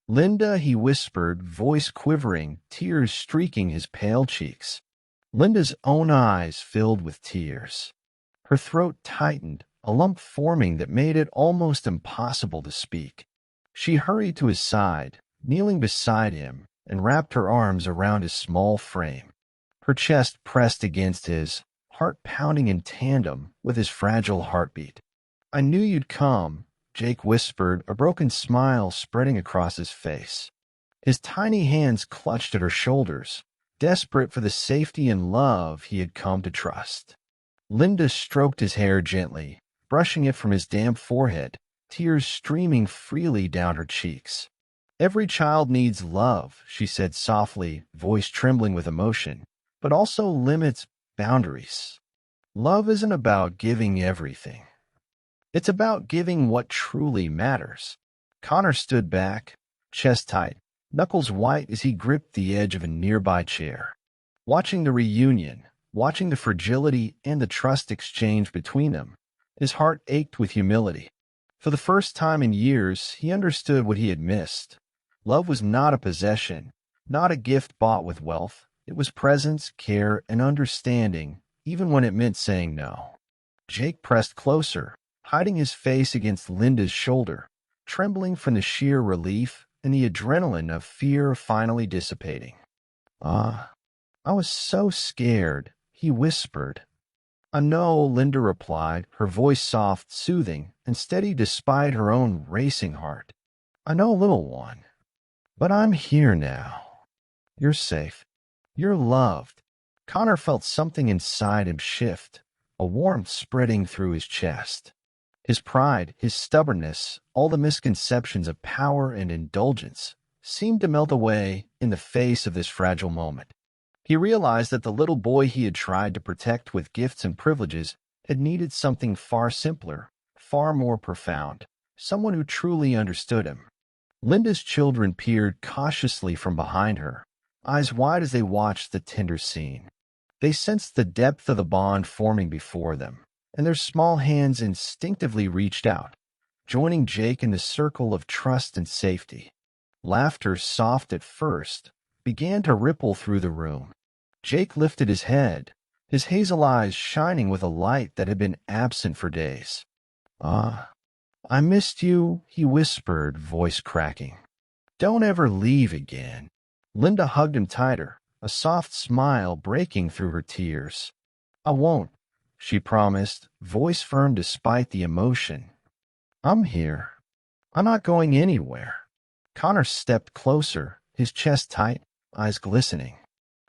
Linda, he whispered, voice quivering, tears streaking his pale cheeks. Linda's own eyes filled with tears. Her throat tightened, a lump forming that made it almost impossible to speak. She hurried to his side, kneeling beside him, and wrapped her arms around his small frame. Her chest pressed against his, heart pounding in tandem with his fragile heartbeat. I knew you'd come, Jake whispered, a broken smile spreading across his face. His tiny hands clutched at her shoulders, desperate for the safety and love he had come to trust. Linda stroked his hair gently, brushing it from his damp forehead, tears streaming freely down her cheeks. Every child needs love, she said softly, voice trembling with emotion, but also limits, boundaries. Love isn't about giving everything. It's about giving what truly matters. Connor stood back, chest tight, knuckles white as he gripped the edge of a nearby chair. Watching the reunion, watching the fragility and the trust exchange between them, his heart ached with humility. For the first time in years, he understood what he had missed. Love was not a possession, not a gift bought with wealth. It was presence, care, and understanding, even when it meant saying no. Jake pressed closer, hiding his face against Linda's shoulder, trembling from the sheer relief and the adrenaline of fear finally dissipating. "Ah, I was so scared," he whispered. "I know," Linda replied, her voice soft, soothing, and steady despite her own racing heart. "I know, little one. But I'm here now. You're safe. You're loved." Connor felt something inside him shift, a warmth spreading through his chest. His pride, his stubbornness, all the misconceptions of power and indulgence seemed to melt away in the face of this fragile moment. He realized that the little boy he had tried to protect with gifts and privileges had needed something far simpler, far more profound, someone who truly understood him. Linda's children peered cautiously from behind her, eyes wide as they watched the tender scene. They sensed the depth of the bond forming before them, and their small hands instinctively reached out, joining Jake in the circle of trust and safety. Laughter, soft at first, began to ripple through the room. Jake lifted his head, his hazel eyes shining with a light that had been absent for days. "Ah, I missed you," he whispered, voice cracking. "Don't ever leave again." Linda hugged him tighter, a soft smile breaking through her tears. "I won't," she promised, voice firm despite the emotion. "I'm here. I'm not going anywhere." Connor stepped closer, his chest tight, eyes glistening.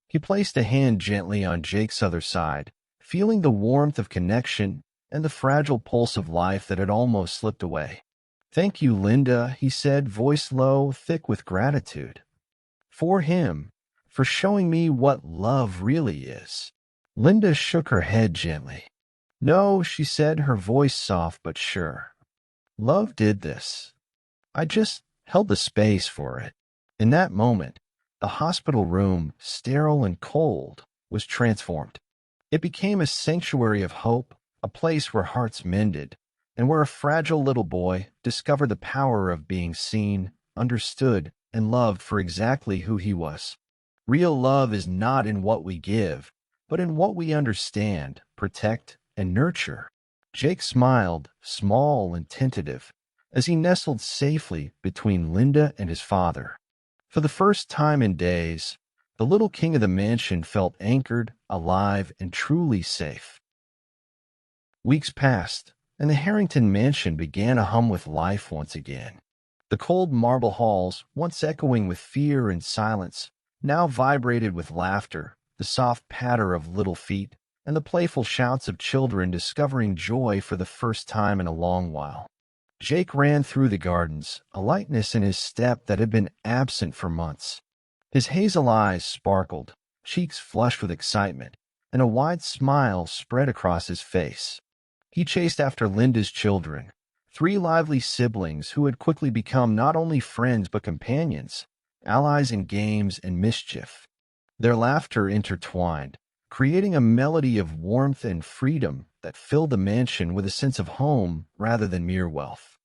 He placed a hand gently on Jake's other side, feeling the warmth of connection and the fragile pulse of life that had almost slipped away. "Thank you, Linda," he said, voice low, thick with gratitude. "For him, for showing me what love really is." Linda shook her head gently. "No," she said, her voice soft but sure. "Love did this. I just held the space for it." In that moment, the hospital room, sterile and cold, was transformed. It became a sanctuary of hope, a place where hearts mended, and where a fragile little boy discovered the power of being seen, understood, and loved for exactly who he was. Real love is not in what we give, but in what we understand, protect, and nurture. Jake smiled, small and tentative, as he nestled safely between Linda and his father. For the first time in days, the little king of the mansion felt anchored, alive, and truly safe. Weeks passed, and the Harrington mansion began to hum with life once again. The cold marble halls, once echoing with fear and silence, now vibrated with laughter, the soft patter of little feet, and the playful shouts of children discovering joy for the first time in a long while. Jake ran through the gardens, a lightness in his step that had been absent for months. His hazel eyes sparkled, cheeks flushed with excitement, and a wide smile spread across his face. He chased after Linda's children, 3 lively siblings who had quickly become not only friends but companions, allies in games and mischief. Their laughter intertwined, creating a melody of warmth and freedom that filled the mansion with a sense of home rather than mere wealth.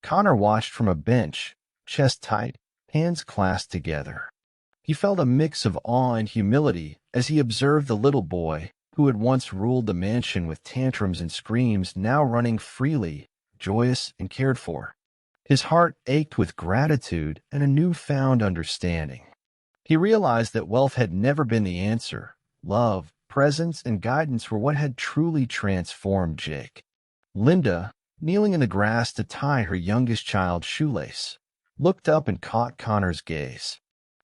Connor watched from a bench, chest tight, hands clasped together. He felt a mix of awe and humility as he observed the little boy, who had once ruled the mansion with tantrums and screams, now running freely, joyous and cared for. His heart ached with gratitude and a newfound understanding. He realized that wealth had never been the answer. Love, presence, and guidance were what had truly transformed Jake. Linda, kneeling in the grass to tie her youngest child's shoelace, looked up and caught Connor's gaze.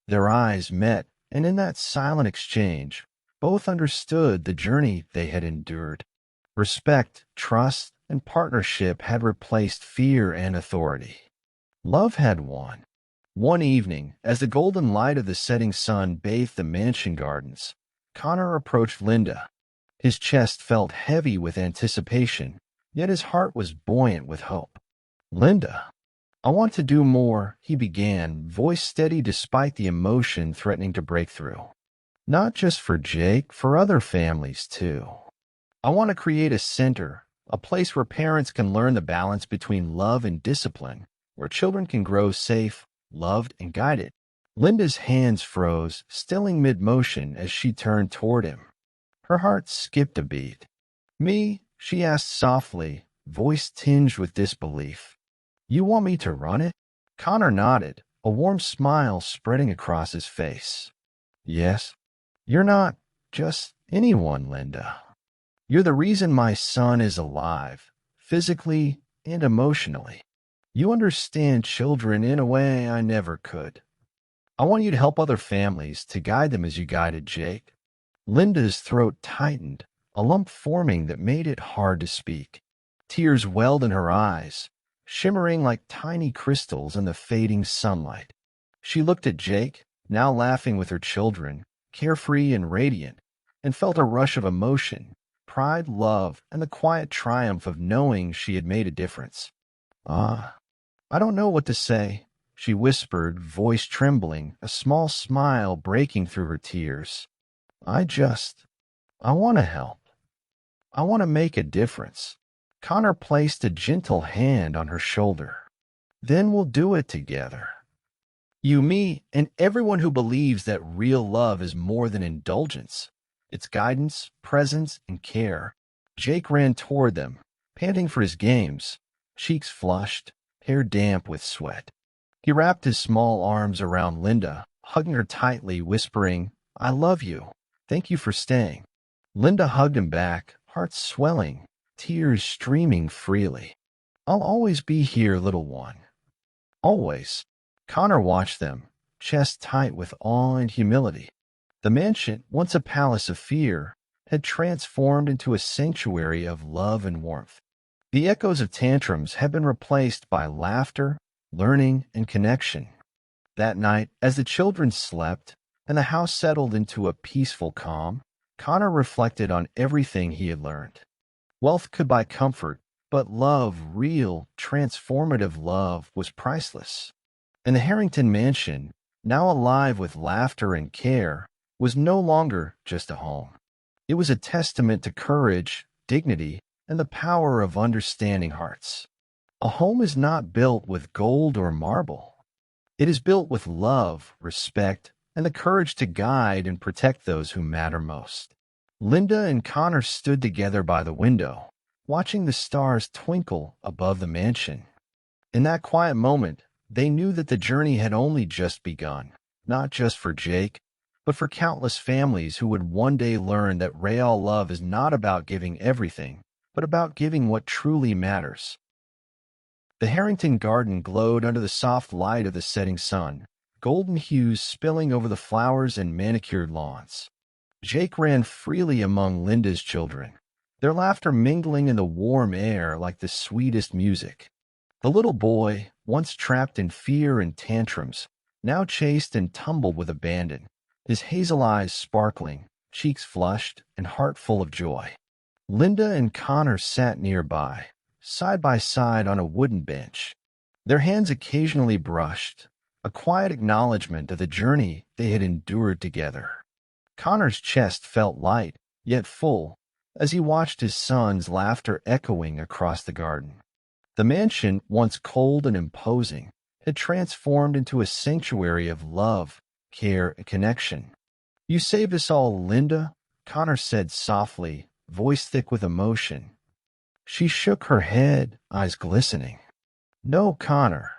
Their eyes met, and in that silent exchange, both understood the journey they had endured. Respect, trust, and partnership had replaced fear and authority. Love had won. One evening, as the golden light of the setting sun bathed the mansion gardens, Connor approached Linda. His chest felt heavy with anticipation, yet his heart was buoyant with hope. "Linda, I want to do more, he began, voice steady despite the emotion threatening to break through. Not just for Jake, for other families too. I want to create a center, a place where parents can learn the balance between love and discipline, where children can grow safe, loved, and guided. Linda's hands froze, stilling mid-motion as she turned toward him. Her heart skipped a beat. Me? She asked softly, voice tinged with disbelief. You want me to run it? Connor nodded, a warm smile spreading across his face. Yes. You're not just anyone, Linda. You're the reason my son is alive, physically and emotionally. You understand children in a way I never could. I want you to help other families, to guide them as you guided Jake. Linda's throat tightened, a lump forming that made it hard to speak. Tears welled in her eyes, shimmering like tiny crystals in the fading sunlight. She looked at Jake, now laughing with her children, carefree and radiant, and felt a rush of emotion, pride, love, and the quiet triumph of knowing she had made a difference. I don't know what to say, she whispered, voice trembling, a small smile breaking through her tears. I want to help. I want to make a difference. Connor placed a gentle hand on her shoulder. Then we'll do it together. You, me, and everyone who believes that real love is more than indulgence. It's guidance, presence, and care. Jake ran toward them, panting for his games, cheeks flushed, hair damp with sweat. He wrapped his small arms around Linda, hugging her tightly, whispering, I love you. Thank you for staying. Linda hugged him back, heart swelling, tears streaming freely. I'll always be here, little one. Always. Connor watched them, chest tight with awe and humility. The mansion, once a palace of fear, had transformed into a sanctuary of love and warmth. The echoes of tantrums had been replaced by laughter, learning, and connection. That night, as the children slept and the house settled into a peaceful calm, Connor reflected on everything he had learned. Wealth could buy comfort, but love, real, transformative love, was priceless. And the Harrington mansion, now alive with laughter and care, was no longer just a home. It was a testament to courage, dignity, and the power of understanding hearts. A home is not built with gold or marble. It is built with love, respect, and the courage to guide and protect those who matter most. Linda and Connor stood together by the window, watching the stars twinkle above the mansion. In that quiet moment, they knew that the journey had only just begun, not just for Jake, but for countless families who would one day learn that real love is not about giving everything, but about giving what truly matters. The Harrington garden glowed under the soft light of the setting sun, golden hues spilling over the flowers and manicured lawns. Jake ran freely among Linda's children, their laughter mingling in the warm air like the sweetest music. The little boy, once trapped in fear and tantrums, now chased and tumbled with abandon, his hazel eyes sparkling, cheeks flushed, and heart full of joy. Linda and Connor sat nearby, side by side on a wooden bench. Their hands occasionally brushed, a quiet acknowledgement of the journey they had endured together. Connor's chest felt light, yet full, as he watched his son's laughter echoing across the garden. The mansion, once cold and imposing, had transformed into a sanctuary of love, care, and connection. You saved us all, Linda, Connor said softly, voice thick with emotion. She shook her head, eyes glistening. No, Connor.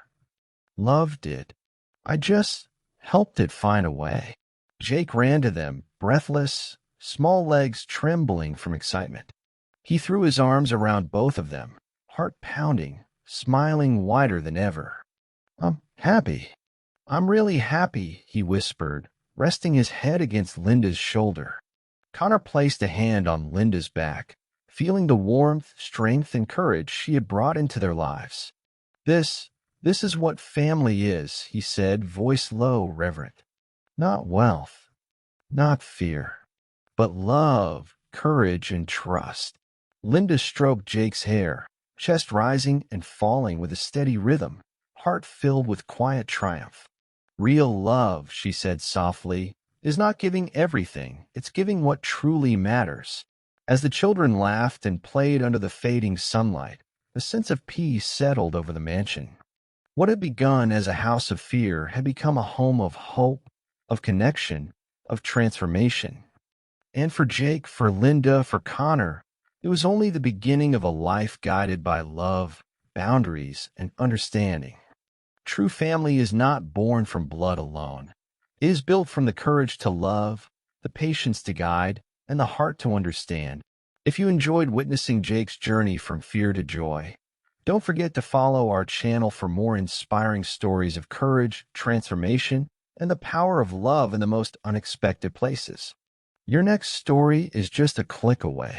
Love did. I just helped it find a way. Jake ran to them, breathless, small legs trembling from excitement. He threw his arms around both of them, heart pounding, smiling wider than ever. I'm happy. I'm really happy, he whispered, resting his head against Linda's shoulder. Connor placed a hand on Linda's back, feeling the warmth, strength, and courage she had brought into their lives. This is what family is, he said, voice low, reverent. Not wealth, not fear, but love, courage, and trust. Linda stroked Jake's hair, chest rising and falling with a steady rhythm, heart filled with quiet triumph. Real love, she said softly, is not giving everything, it's giving what truly matters. As the children laughed and played under the fading sunlight, a sense of peace settled over the mansion. What had begun as a house of fear had become a home of hope, of connection, of transformation. And for Jake, for Linda, for Connor, it was only the beginning of a life guided by love, boundaries, and understanding. True family is not born from blood alone. It is built from the courage to love, the patience to guide, and the heart to understand. If you enjoyed witnessing Jake's journey from fear to joy, don't forget to follow our channel for more inspiring stories of courage, transformation, and the power of love in the most unexpected places. Your next story is just a click away.